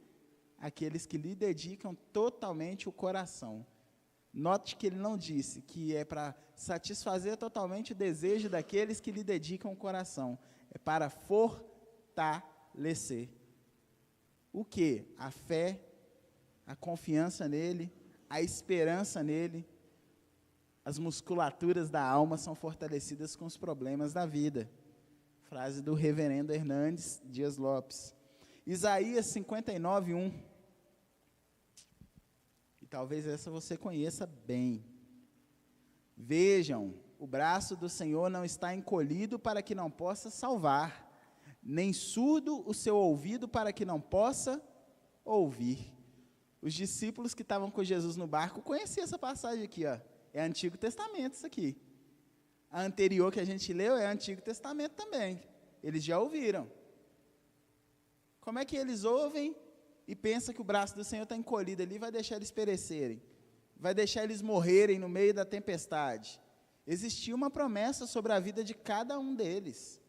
aqueles que lhe dedicam totalmente o coração. Note que ele não disse que é para satisfazer totalmente o desejo daqueles que lhe dedicam o coração. É para fortalecer. O quê? A fé, a confiança nele, a esperança nele. As musculaturas da alma são fortalecidas com os problemas da vida. Frase do reverendo Hernandes Dias Lopes. Isaías 59, 1. E talvez essa você conheça bem. Vejam, o braço do Senhor não está encolhido para que não possa salvar, nem surdo o seu ouvido para que não possa ouvir. Os discípulos que estavam com Jesus no barco conheciam essa passagem aqui, ó. É Antigo Testamento isso aqui. A anterior que a gente leu é Antigo Testamento também. Eles já ouviram. Como é que eles ouvem e pensam que o braço do Senhor está encolhido ali e vai deixar eles perecerem? Vai deixar eles morrerem no meio da tempestade? Existia uma promessa sobre a vida de cada um deles.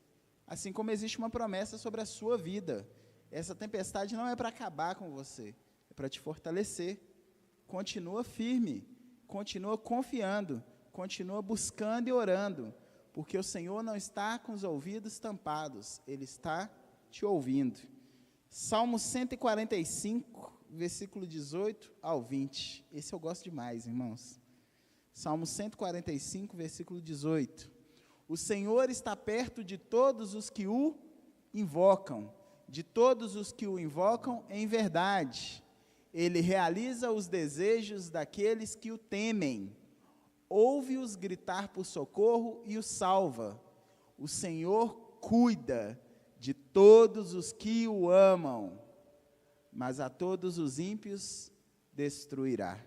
Assim como existe uma promessa sobre a sua vida. Essa tempestade não é para acabar com você, é para te fortalecer. Continua firme, continua confiando, continua buscando e orando, porque o Senhor não está com os ouvidos tampados, Ele está te ouvindo. Salmo 145, versículo 18 ao 20. Esse eu gosto demais, irmãos. Salmo 145, versículo 18. O Senhor está perto de todos os que o invocam, de todos os que o invocam em verdade. Ele realiza os desejos daqueles que o temem. Ouve-os gritar por socorro e os salva. O Senhor cuida de todos os que o amam, mas a todos os ímpios destruirá.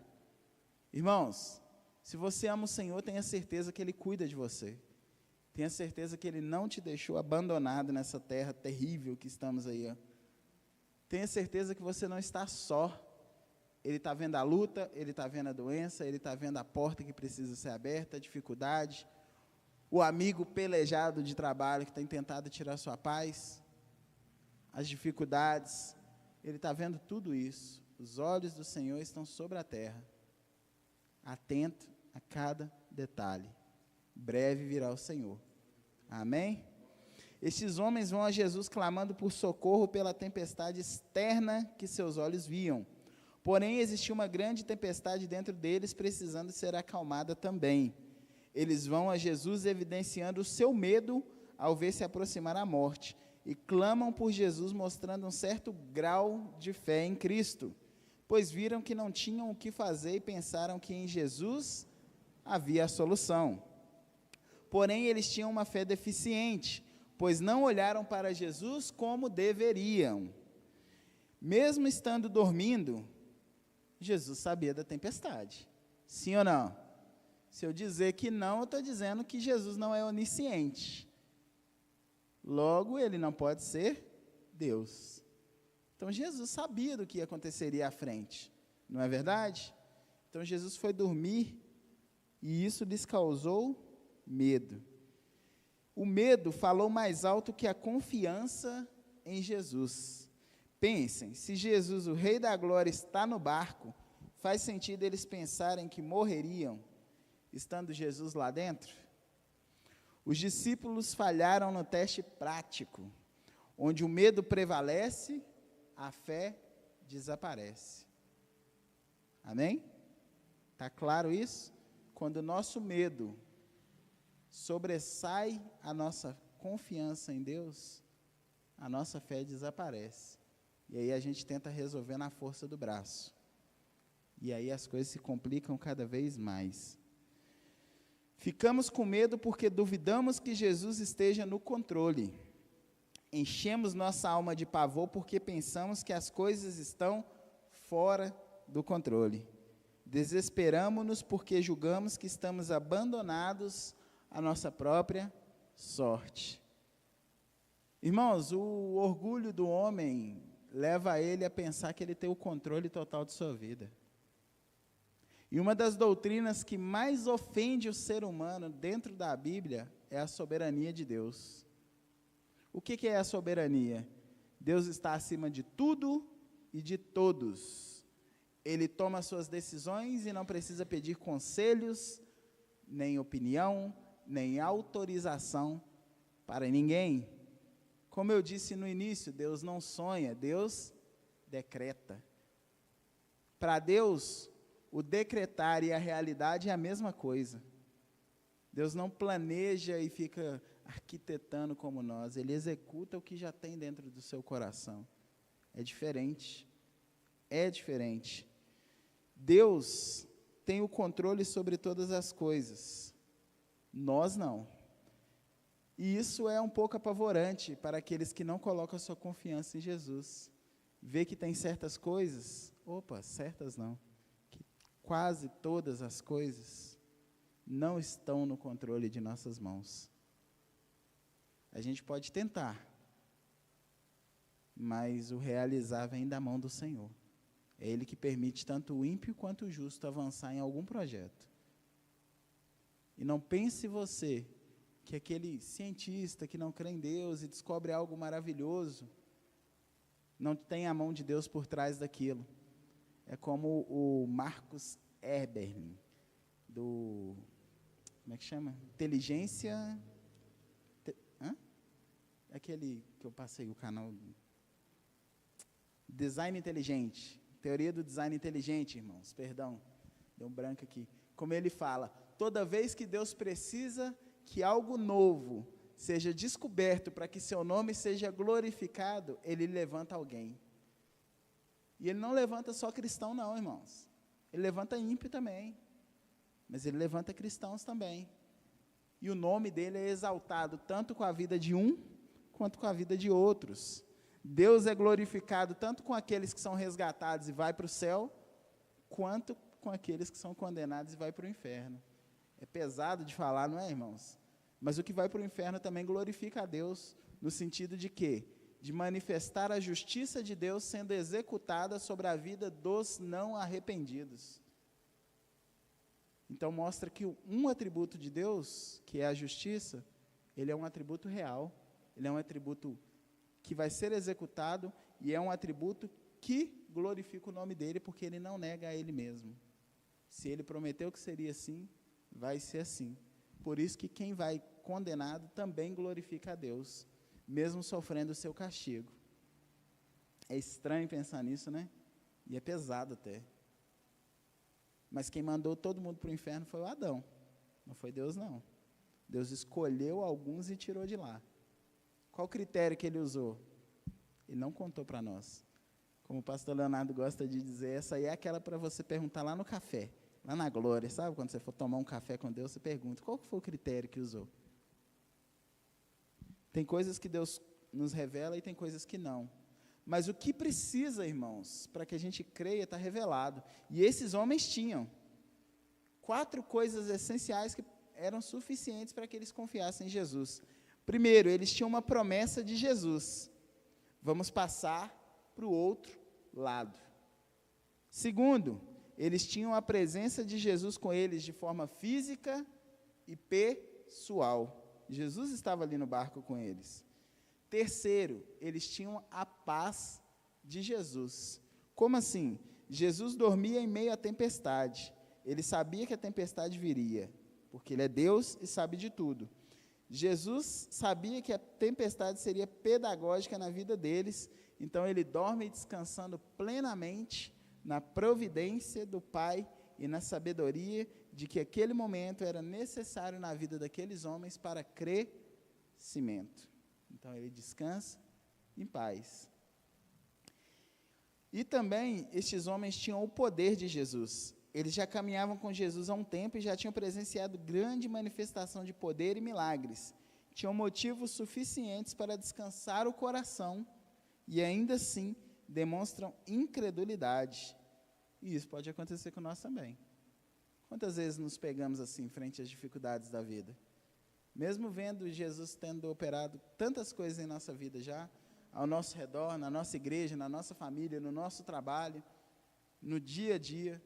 Irmãos, se você ama o Senhor, tenha certeza que Ele cuida de você. Tenha certeza que Ele não te deixou abandonado nessa terra terrível que estamos aí. Ó. Tenha certeza que você não está só. Ele está vendo a luta, Ele está vendo a doença, Ele está vendo a porta que precisa ser aberta, a dificuldade, o amigo pelejado de trabalho que tem tentado tirar sua paz, as dificuldades. Ele está vendo tudo isso. Os olhos do Senhor estão sobre a terra, atento a cada detalhe. Breve virá o Senhor. Amém? Estes homens vão a Jesus clamando por socorro pela tempestade externa que seus olhos viam. Porém, existia uma grande tempestade dentro deles, precisando ser acalmada também. Eles vão a Jesus evidenciando o seu medo ao ver se aproximar a morte, e clamam por Jesus, mostrando um certo grau de fé em Cristo, pois viram que não tinham o que fazer e pensaram que em Jesus havia a solução. Porém, eles tinham uma fé deficiente, pois não olharam para Jesus como deveriam. Mesmo estando dormindo, Jesus sabia da tempestade. Sim ou não? Se eu dizer que não, eu estou dizendo que Jesus não é onisciente. Logo, Ele não pode ser Deus. Então, Jesus sabia do que aconteceria à frente. Não é verdade? Então, Jesus foi dormir e isso lhes causou medo. O medo falou mais alto que a confiança em Jesus. Pensem, se Jesus, o Rei da Glória, está no barco, faz sentido eles pensarem que morreriam, estando Jesus lá dentro? Os discípulos falharam no teste prático, onde o medo prevalece, a fé desaparece. Amém? Está claro isso? Quando o nosso medo sobressai a nossa confiança em Deus, a nossa fé desaparece. E aí a gente tenta resolver na força do braço. E aí as coisas se complicam cada vez mais. Ficamos com medo porque duvidamos que Jesus esteja no controle. Enchemos nossa alma de pavor porque pensamos que as coisas estão fora do controle. Desesperamo-nos porque julgamos que estamos abandonados à nossa própria sorte. Irmãos, o orgulho do homem leva ele a pensar que ele tem o controle total de sua vida. E uma das doutrinas que mais ofende o ser humano dentro da Bíblia é a soberania de Deus. O que é a soberania? Deus está acima de tudo e de todos. Ele toma suas decisões e não precisa pedir conselhos, nem opinião, nem autorização para ninguém. Como eu disse no início, Deus não sonha, Deus decreta. Para Deus, o decretar e a realidade é a mesma coisa. Deus não planeja e fica arquitetando como nós, Ele executa o que já tem dentro do seu coração. É diferente. É diferente. Deus tem o controle sobre todas as coisas. Nós não. E isso é um pouco apavorante para aqueles que não colocam a sua confiança em Jesus. Vê que tem certas coisas, certas não, que quase todas as coisas não estão no controle de nossas mãos. A gente pode tentar, mas o realizar vem da mão do Senhor. É Ele que permite tanto o ímpio quanto o justo avançar em algum projeto. E não pense você que aquele cientista que não crê em Deus e descobre algo maravilhoso, não tem a mão de Deus por trás daquilo. É como o Marcus Eberlin, do, como é que chama? Aquele que eu passei o canal, Design Inteligente, teoria do design inteligente, irmãos, perdão, deu um branco aqui. Como ele fala, toda vez que Deus precisa que algo novo seja descoberto para que seu nome seja glorificado, ele levanta alguém. E ele não levanta só cristão não, irmãos. Ele levanta ímpio também. Mas ele levanta cristãos também. E o nome dele é exaltado tanto com a vida de um, quanto com a vida de outros. Deus é glorificado tanto com aqueles que são resgatados e vai para o céu, quanto com aqueles que são condenados e vai para o inferno. É pesado de falar, não é, irmãos? Mas o que vai para o inferno também glorifica a Deus, no sentido de quê? De manifestar a justiça de Deus sendo executada sobre a vida dos não arrependidos. Então mostra que um atributo de Deus, que é a justiça, ele é um atributo real, ele é um atributo que vai ser executado e é um atributo que glorifica o nome dele, porque ele não nega a ele mesmo. Se ele prometeu que seria assim, vai ser assim. Por isso que quem vai condenado também glorifica a Deus, mesmo sofrendo o seu castigo. É estranho pensar nisso, né? E é pesado até. Mas quem mandou todo mundo para o inferno foi o Adão, não foi Deus não. Deus escolheu alguns e tirou de lá. Qual critério que ele usou? Ele não contou para nós. Como o pastor Leonardo gosta de dizer, essa aí é aquela para você perguntar lá no café, lá na glória, sabe? Quando você for tomar um café com Deus, você pergunta, qual foi o critério que usou? Tem coisas que Deus nos revela e tem coisas que não. Mas o que precisa, irmãos, para que a gente creia, está revelado. E esses homens tinham 4 coisas essenciais que eram suficientes para que eles confiassem em Jesus. Primeiro, eles tinham uma promessa de Jesus. Vamos passar para o outro lado. Segundo, eles tinham a presença de Jesus com eles de forma física e pessoal. Jesus estava ali no barco com eles. Terceiro, eles tinham a paz de Jesus. Como assim? Jesus dormia em meio à tempestade. Ele sabia que a tempestade viria, porque ele é Deus e sabe de tudo. Jesus sabia que a tempestade seria pedagógica na vida deles, então ele dorme descansando plenamente na providência do Pai e na sabedoria de que aquele momento era necessário na vida daqueles homens para crescimento. Então ele descansa em paz. E também estes homens tinham o poder de Jesus. Eles já caminhavam com Jesus há um tempo e já tinham presenciado grande manifestação de poder e milagres. Tinham motivos suficientes para descansar o coração e ainda assim demonstram incredulidade. E isso pode acontecer com nós também. Quantas vezes nos pegamos assim frente às dificuldades da vida? Mesmo vendo Jesus tendo operado tantas coisas em nossa vida já, ao nosso redor, na nossa igreja, na nossa família, no nosso trabalho, no dia a dia,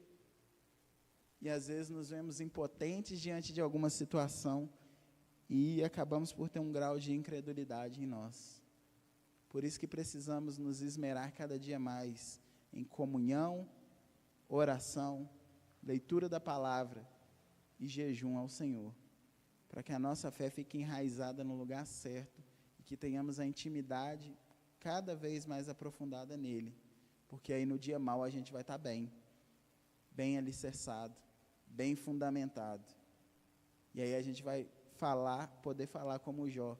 e às vezes nos vemos impotentes diante de alguma situação e acabamos por ter um grau de incredulidade em nós. Por isso que precisamos nos esmerar cada dia mais em comunhão, oração, leitura da palavra e jejum ao Senhor, para que a nossa fé fique enraizada no lugar certo e que tenhamos a intimidade cada vez mais aprofundada nele, porque aí no dia mau a gente vai estar bem alicerçado, bem fundamentado, e aí a gente vai poder falar como Jó: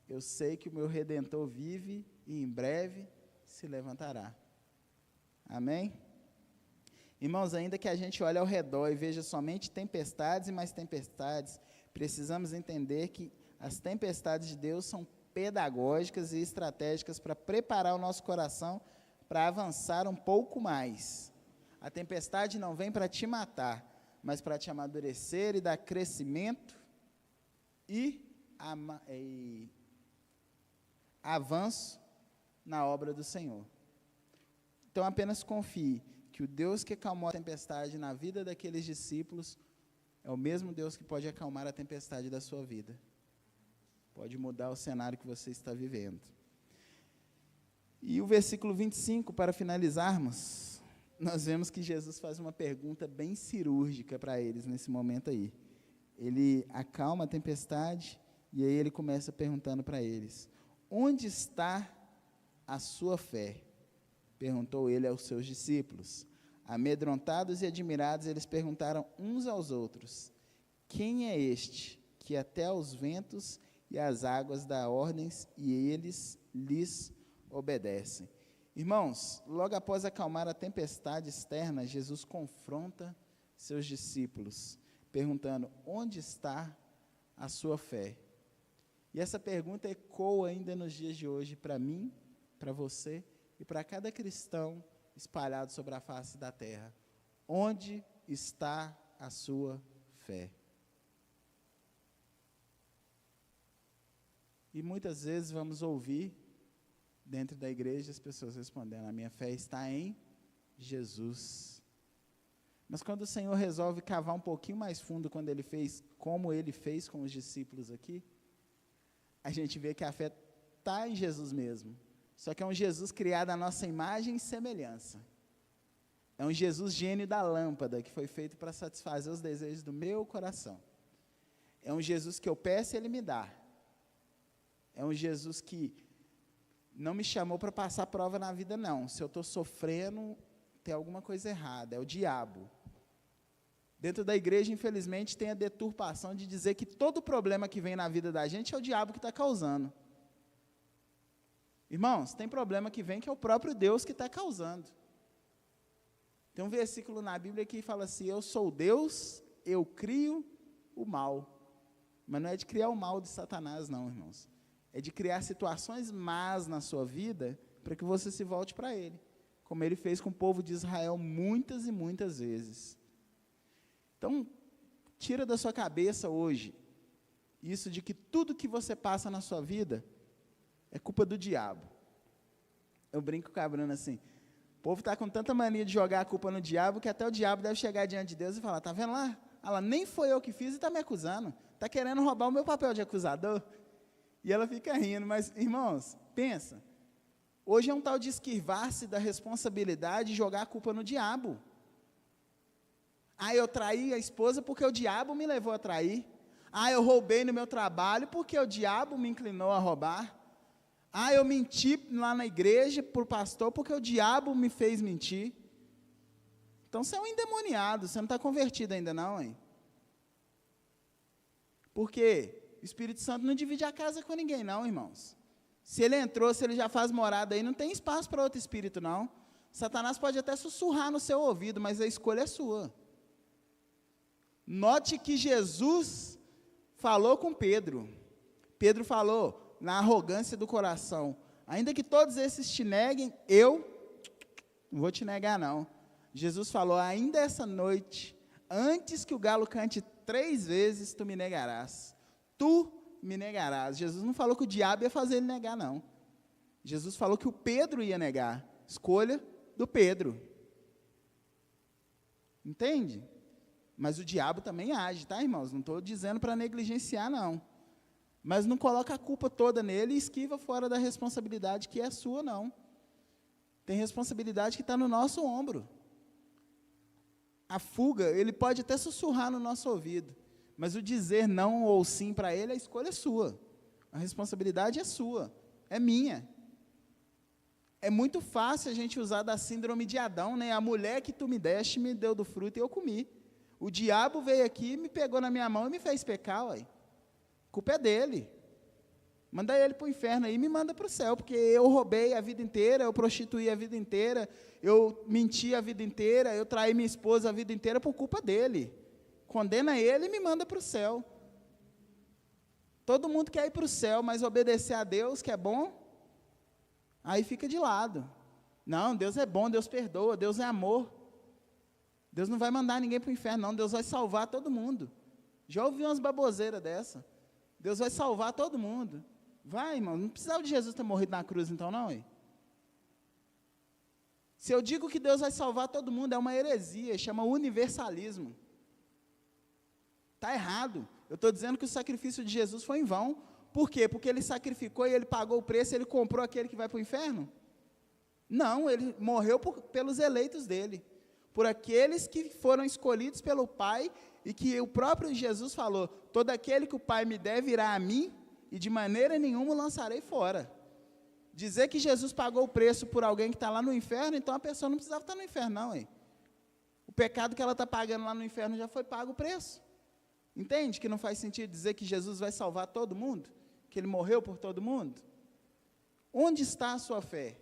eu sei que o meu Redentor vive e em breve se levantará. Amém? Irmãos, ainda que a gente olhe ao redor e veja somente tempestades e mais tempestades, precisamos entender que as tempestades de Deus são pedagógicas e estratégicas para preparar o nosso coração para avançar um pouco mais. A tempestade não vem para te matar, mas para te amadurecer e dar crescimento e avanço na obra do Senhor. Então apenas confie que o Deus que acalmou a tempestade na vida daqueles discípulos é o mesmo Deus que pode acalmar a tempestade da sua vida. Pode mudar o cenário que você está vivendo. E o versículo 25, para finalizarmos, nós vemos que Jesus faz uma pergunta bem cirúrgica para eles nesse momento aí. Ele acalma a tempestade e aí ele começa perguntando para eles: onde está a sua fé? Perguntou ele aos seus discípulos. Amedrontados e admirados, eles perguntaram uns aos outros: quem é este que até aos ventos e às águas dá ordens, e eles lhes obedecem. Irmãos, logo após acalmar a tempestade externa, Jesus confronta seus discípulos, perguntando: onde está a sua fé? E essa pergunta ecoa ainda nos dias de hoje para mim, para você e para cada cristão espalhado sobre a face da terra. Onde está a sua fé? E muitas vezes vamos ouvir dentro da igreja as pessoas respondendo: a minha fé está em Jesus. Mas quando o Senhor resolve cavar um pouquinho mais fundo, quando ele fez, como ele fez com os discípulos aqui, a gente vê que a fé está em Jesus mesmo. Só que é um Jesus criado à nossa imagem e semelhança. É um Jesus gênio da lâmpada, que foi feito para satisfazer os desejos do meu coração. É um Jesus que eu peço e ele me dá. É um Jesus que não me chamou para passar prova na vida, não. Se eu estou sofrendo, tem alguma coisa errada, é o diabo. Dentro da igreja, infelizmente, tem a deturpação de dizer que todo problema que vem na vida da gente é o diabo que está causando. Irmãos, tem problema que vem que é o próprio Deus que está causando. Tem um versículo na Bíblia que fala assim: eu sou Deus, eu crio o mal. Mas não é de criar o mal de Satanás, não, irmãos. É de criar situações más na sua vida para que você se volte para Ele, como Ele fez com o povo de Israel muitas e muitas vezes. Então, tira da sua cabeça hoje isso de que tudo que você passa na sua vida é culpa do diabo. Eu brinco com a Bruna assim: o povo está com tanta mania de jogar a culpa no diabo, que até o diabo deve chegar diante de Deus e falar: está vendo lá? Ela nem foi eu que fiz e está me acusando. Está querendo roubar o meu papel de acusador. E ela fica rindo. Mas, irmãos, pensa. Hoje é um tal de esquivar-se da responsabilidade e jogar a culpa no diabo. Ah, eu traí a esposa porque o diabo me levou a trair. Ah, eu roubei no meu trabalho porque o diabo me inclinou a roubar. Ah, eu menti lá na igreja para o pastor porque o diabo me fez mentir. Então você é um endemoniado, você não está convertido ainda não, hein? Porque o Espírito Santo não divide a casa com ninguém não, irmãos. Se ele entrou, se ele já faz morada aí, não tem espaço para outro espírito não. Satanás pode até sussurrar no seu ouvido, mas a escolha é sua. Note que Jesus falou com Pedro. Pedro falou na arrogância do coração: ainda que todos esses te neguem, eu não vou te negar não. Jesus falou: ainda essa noite, antes que o galo cante 3 vezes, tu me negarás. Tu me negarás. Jesus não falou que o diabo ia fazer ele negar, não. Jesus falou que o Pedro ia negar. Escolha do Pedro. Entende? Mas o diabo também age, tá, irmãos? Não estou dizendo para negligenciar, não. Mas não coloca a culpa toda nele e esquiva fora da responsabilidade que é sua, não. Tem responsabilidade que está no nosso ombro. A fuga, ele pode até sussurrar no nosso ouvido, mas o dizer não ou sim para ele, a escolha é sua. A responsabilidade é sua, é minha. É muito fácil a gente usar da síndrome de Adão, né? A mulher que tu me deste me deu do fruto e eu comi. O diabo veio aqui, me pegou na minha mão e me fez pecar, ué. A culpa é dele. Manda ele para o inferno aí e me manda para o céu, porque eu roubei a vida inteira, eu prostituí a vida inteira, eu menti a vida inteira, eu traí minha esposa a vida inteira por culpa dele. Condena ele e me manda para o céu. Todo mundo quer ir para o céu, mas obedecer a Deus, que é bom, aí fica de lado. Não, Deus é bom, Deus perdoa, Deus é amor. Deus não vai mandar ninguém para o inferno, não. Deus vai salvar todo mundo. Já ouvi umas baboseiras dessa. Deus vai salvar todo mundo. Vai, irmão, não precisava de Jesus ter morrido na cruz, então, não, hein? Se eu digo que Deus vai salvar todo mundo, é uma heresia, chama universalismo. Está errado. Eu estou dizendo que o sacrifício de Jesus foi em vão. Por quê? Porque ele sacrificou e ele pagou o preço, ele comprou aquele que vai para o inferno? Não, ele morreu pelos eleitos dele. Por aqueles que foram escolhidos pelo Pai, e que o próprio Jesus falou: todo aquele que o Pai me der virá a mim, e de maneira nenhuma o lançarei fora. Dizer que Jesus pagou o preço por alguém que está lá no inferno, então a pessoa não precisava estar no inferno, não, hein? O pecado que ela está pagando lá no inferno já foi pago o preço. Entende que não faz sentido dizer que Jesus vai salvar todo mundo? Que Ele morreu por todo mundo? Onde está a sua fé?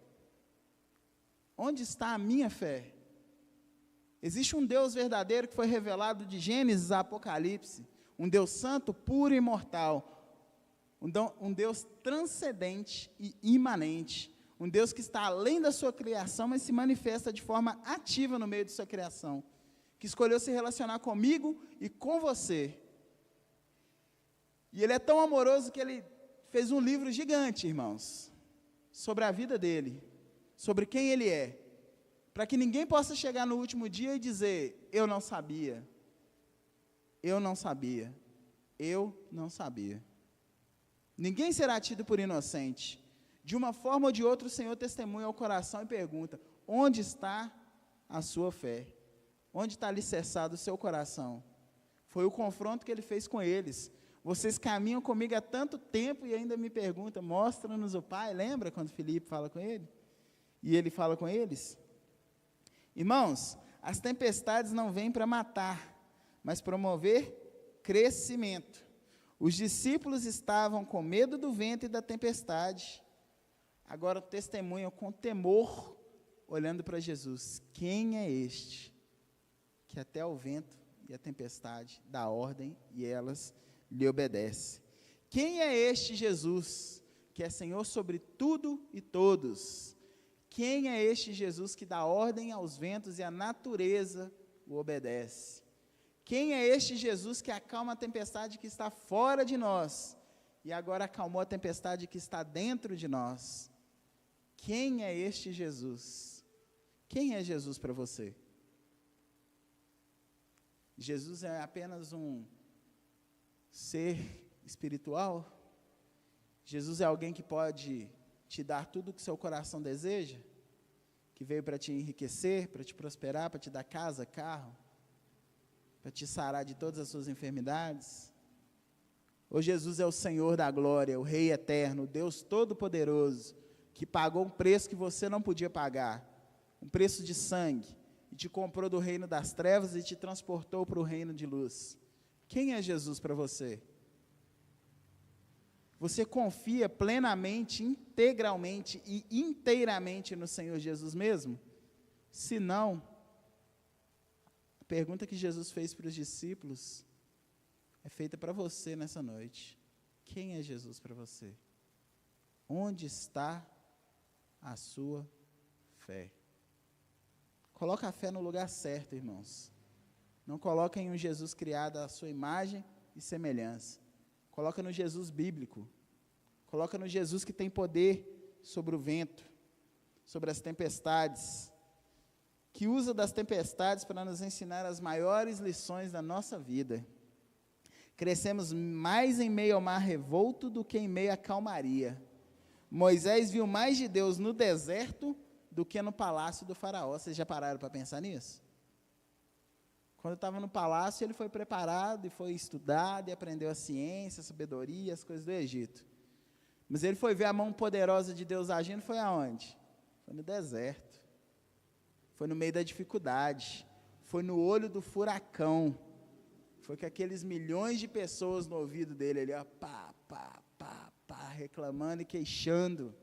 Onde está a minha fé? Existe um Deus verdadeiro que foi revelado de Gênesis a Apocalipse, um Deus santo, puro e imortal, um Deus transcendente e imanente, um Deus que está além da sua criação, mas se manifesta de forma ativa no meio de sua criação, que escolheu se relacionar comigo e com você. E Ele é tão amoroso que Ele fez um livro gigante, irmãos, sobre a vida dEle, sobre quem Ele é, para que ninguém possa chegar no último dia e dizer, eu não sabia, eu não sabia, eu não sabia. Ninguém será tido por inocente. De uma forma ou de outra, o Senhor testemunha ao coração e pergunta, onde está a sua fé? Onde está alicerçado o seu coração? Foi o confronto que Ele fez com eles. Vocês caminham comigo há tanto tempo e ainda me perguntam, mostra-nos o Pai. Lembra quando Filipe fala com ele? E ele fala com eles? Irmãos, as tempestades não vêm para matar, mas promover crescimento. Os discípulos estavam com medo do vento e da tempestade, agora testemunham com temor, olhando para Jesus. Quem é este, que até o vento e a tempestade dá ordem e elas lhe obedecem? Quem é este Jesus, que é Senhor sobre tudo e todos? Quem é este Jesus que dá ordem aos ventos e a natureza o obedece? Quem é este Jesus que acalma a tempestade que está fora de nós e agora acalmou a tempestade que está dentro de nós? Quem é este Jesus? Quem é Jesus para você? Jesus é apenas um ser espiritual? Jesus é alguém que pode te dar tudo o que seu coração deseja? Que veio para te enriquecer, para te prosperar, para te dar casa, carro? Para te sarar de todas as suas enfermidades? Ou Jesus é o Senhor da glória, o Rei eterno, o Deus todo-poderoso, que pagou um preço que você não podia pagar, um preço de sangue, e te comprou do reino das trevas e te transportou para o reino de luz? Quem é Jesus para você? Você confia plenamente, integralmente e inteiramente no Senhor Jesus mesmo? Se não, a pergunta que Jesus fez para os discípulos é feita para você nessa noite. Quem é Jesus para você? Onde está a sua fé? Coloca a fé no lugar certo, irmãos. Não coloca em um Jesus criado à sua imagem e semelhança. Coloca no Jesus bíblico. Coloca no Jesus que tem poder sobre o vento, sobre as tempestades, que usa das tempestades para nos ensinar as maiores lições da nossa vida. Crescemos mais em meio ao mar revolto do que em meio à calmaria. Moisés viu mais de Deus no deserto do que no palácio do faraó. Vocês já pararam para pensar nisso? Quando estava no palácio, ele foi preparado e foi estudado e aprendeu a ciência, a sabedoria, as coisas do Egito. Mas ele foi ver a mão poderosa de Deus agindo, foi aonde? Foi no deserto. Foi no meio da dificuldade. Foi no olho do furacão. Foi com aqueles milhões de pessoas no ouvido dele, ali, ó, pá, pá, pá, pá, reclamando e queixando.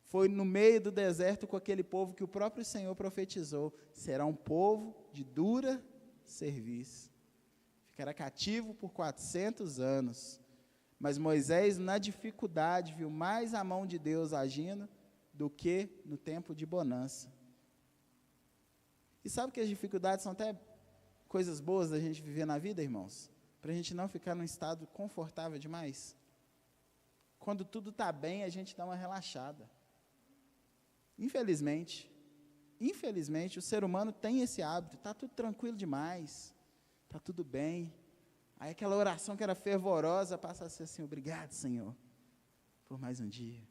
Foi no meio do deserto com aquele povo que o próprio Senhor profetizou: será um povo de dura serviço. Ficará cativo por 400 anos. Mas Moisés, na dificuldade, viu mais a mão de Deus agindo do que no tempo de bonança. E sabe que as dificuldades são até coisas boas da gente viver na vida, irmãos? Para a gente não ficar num estado confortável demais. Quando tudo está bem, a gente dá uma relaxada. Infelizmente, o ser humano tem esse hábito, está tudo tranquilo demais, está tudo bem. Aí aquela oração que era fervorosa passa a ser assim: obrigado, Senhor, por mais um dia.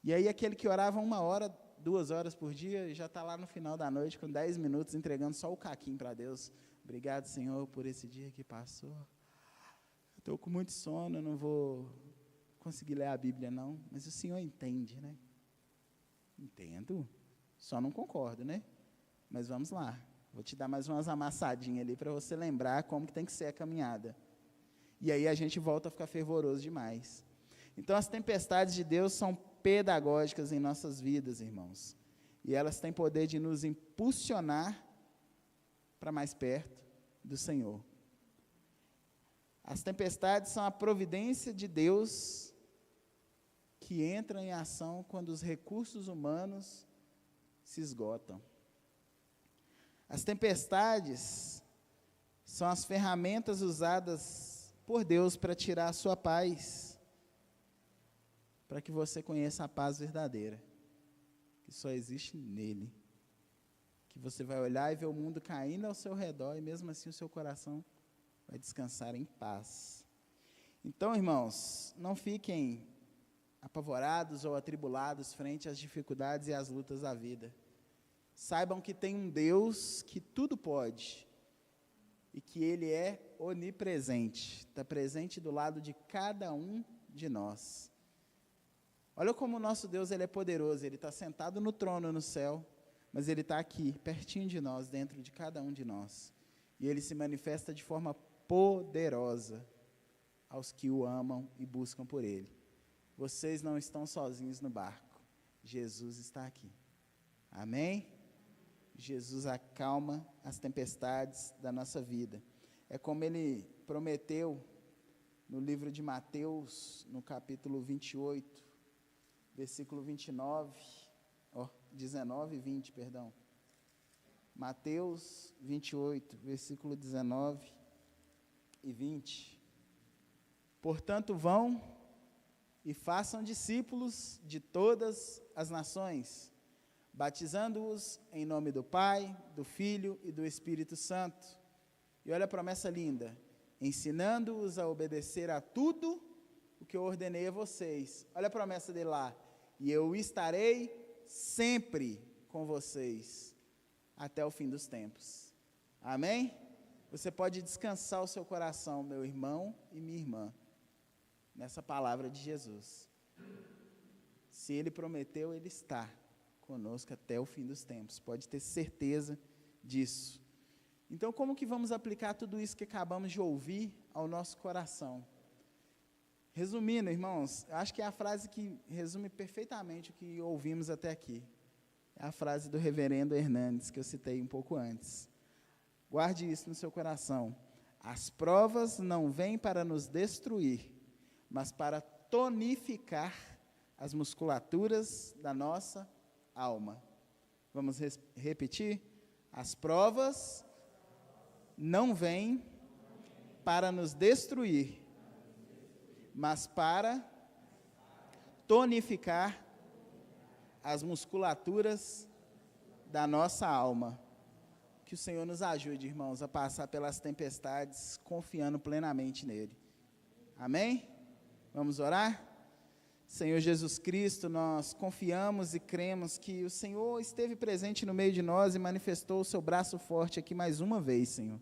E aí aquele que orava 1 hora, 2 horas por dia, já está lá no final da noite, com 10 minutos, entregando só o caquinho para Deus. Obrigado, Senhor, por esse dia que passou. Estou com muito sono, não vou conseguir ler a Bíblia, não. Mas o Senhor entende, né? Entendo, só não concordo, né? Mas vamos lá. Vou te dar mais umas amassadinhas ali para você lembrar como que tem que ser a caminhada. E aí a gente volta a ficar fervoroso demais. Então as tempestades de Deus são pedagógicas em nossas vidas, irmãos. E elas têm poder de nos impulsionar para mais perto do Senhor. As tempestades são a providência de Deus que entra em ação quando os recursos humanos se esgotam. As tempestades são as ferramentas usadas por Deus para tirar a sua paz, para que você conheça a paz verdadeira, que só existe nele. Que você vai olhar e ver o mundo caindo ao seu redor e mesmo assim o seu coração vai descansar em paz. Então, irmãos, não fiquem apavorados ou atribulados frente às dificuldades e às lutas da vida. Saibam que tem um Deus que tudo pode e que Ele é onipresente, está presente do lado de cada um de nós. Olha como o nosso Deus ele é poderoso, Ele está sentado no trono no céu, mas Ele está aqui, pertinho de nós, dentro de cada um de nós. E Ele se manifesta de forma poderosa aos que o amam e buscam por Ele. Vocês não estão sozinhos no barco, Jesus está aqui. Amém? Jesus acalma as tempestades da nossa vida. É como Ele prometeu no livro de Mateus, no capítulo 28, versículo 19 e 20, perdão. Mateus 28, versículo 19 e 20. Portanto, vão e façam discípulos de todas as nações, batizando-os em nome do Pai, do Filho e do Espírito Santo. E olha a promessa linda, ensinando-os a obedecer a tudo o que eu ordenei a vocês. Olha a promessa dele lá, e eu estarei sempre com vocês, até o fim dos tempos. Amém? Você pode descansar o seu coração, meu irmão e minha irmã, nessa palavra de Jesus. Se Ele prometeu, Ele está conosco até o fim dos tempos, pode ter certeza disso. Então, como que vamos aplicar tudo isso que acabamos de ouvir ao nosso coração? Resumindo, irmãos, acho que é a frase que resume perfeitamente o que ouvimos até aqui. É a frase do reverendo Hernandes, que eu citei um pouco antes. Guarde isso no seu coração. As provas não vêm para nos destruir, mas para tonificar as musculaturas da nossa alma. Vamos repetir? As provas não vêm para nos destruir, mas para tonificar as musculaturas da nossa alma. Que o Senhor nos ajude, irmãos, a passar pelas tempestades confiando plenamente nele. Amém? Vamos orar? Senhor Jesus Cristo, nós confiamos e cremos que o Senhor esteve presente no meio de nós e manifestou o seu braço forte aqui mais uma vez, Senhor.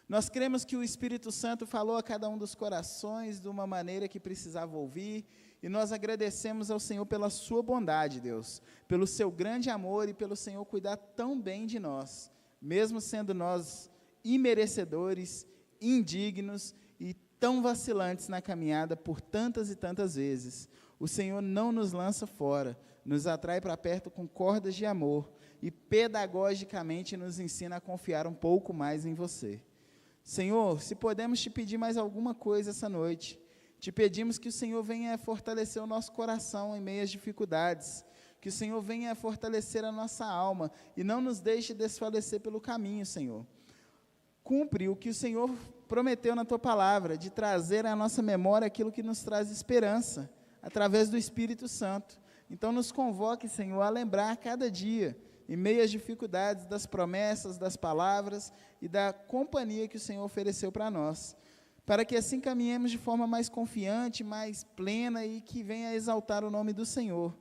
Nós cremos que o Espírito Santo falou a cada um dos corações de uma maneira que precisava ouvir, e nós agradecemos ao Senhor pela sua bondade, Deus, pelo seu grande amor e pelo Senhor cuidar tão bem de nós, mesmo sendo nós imerecedores, indignos e tão vacilantes na caminhada por tantas e tantas vezes. O Senhor não nos lança fora, nos atrai para perto com cordas de amor e pedagogicamente nos ensina a confiar um pouco mais em você. Senhor, se podemos te pedir mais alguma coisa essa noite, te pedimos que o Senhor venha fortalecer o nosso coração em meio às dificuldades, que o Senhor venha fortalecer a nossa alma e não nos deixe desfalecer pelo caminho, Senhor. Cumpre o que o Senhor prometeu na tua palavra, de trazer à nossa memória aquilo que nos traz esperança, através do Espírito Santo. Então nos convoque, Senhor, a lembrar cada dia, em meio às dificuldades, das promessas, das palavras e da companhia que o Senhor ofereceu para nós, para que assim caminhemos de forma mais confiante, mais plena e que venha a exaltar o nome do Senhor.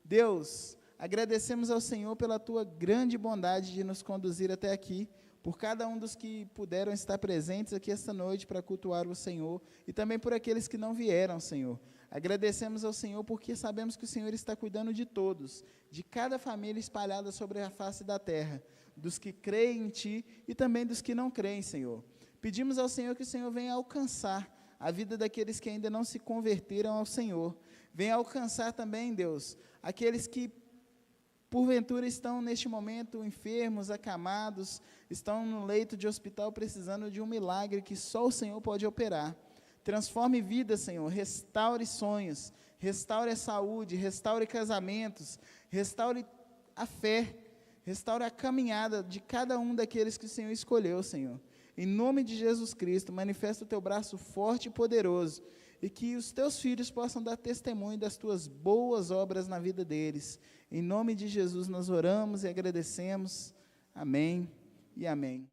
Deus, agradecemos ao Senhor pela tua grande bondade de nos conduzir até aqui, por cada um dos que puderam estar presentes aqui esta noite para cultuar o Senhor, e também por aqueles que não vieram, Senhor. Agradecemos ao Senhor porque sabemos que o Senhor está cuidando de todos, de cada família espalhada sobre a face da terra. dos que creem em Ti e também dos que não creem, Senhor. Pedimos ao Senhor que o Senhor venha alcançar a vida daqueles que ainda não se converteram ao Senhor. Venha alcançar também, Deus, aqueles que porventura estão neste momento enfermos, acamados, estão no leito de hospital precisando de um milagre que só o Senhor pode operar. Transforme vidas, Senhor, restaure sonhos, restaure a saúde, restaure casamentos, restaure a fé, restaure a caminhada de cada um daqueles que o Senhor escolheu, Senhor. Em nome de Jesus Cristo, manifesta o teu braço forte e poderoso, e que os teus filhos possam dar testemunho das tuas boas obras na vida deles. Em nome de Jesus nós oramos e agradecemos. Amém e amém.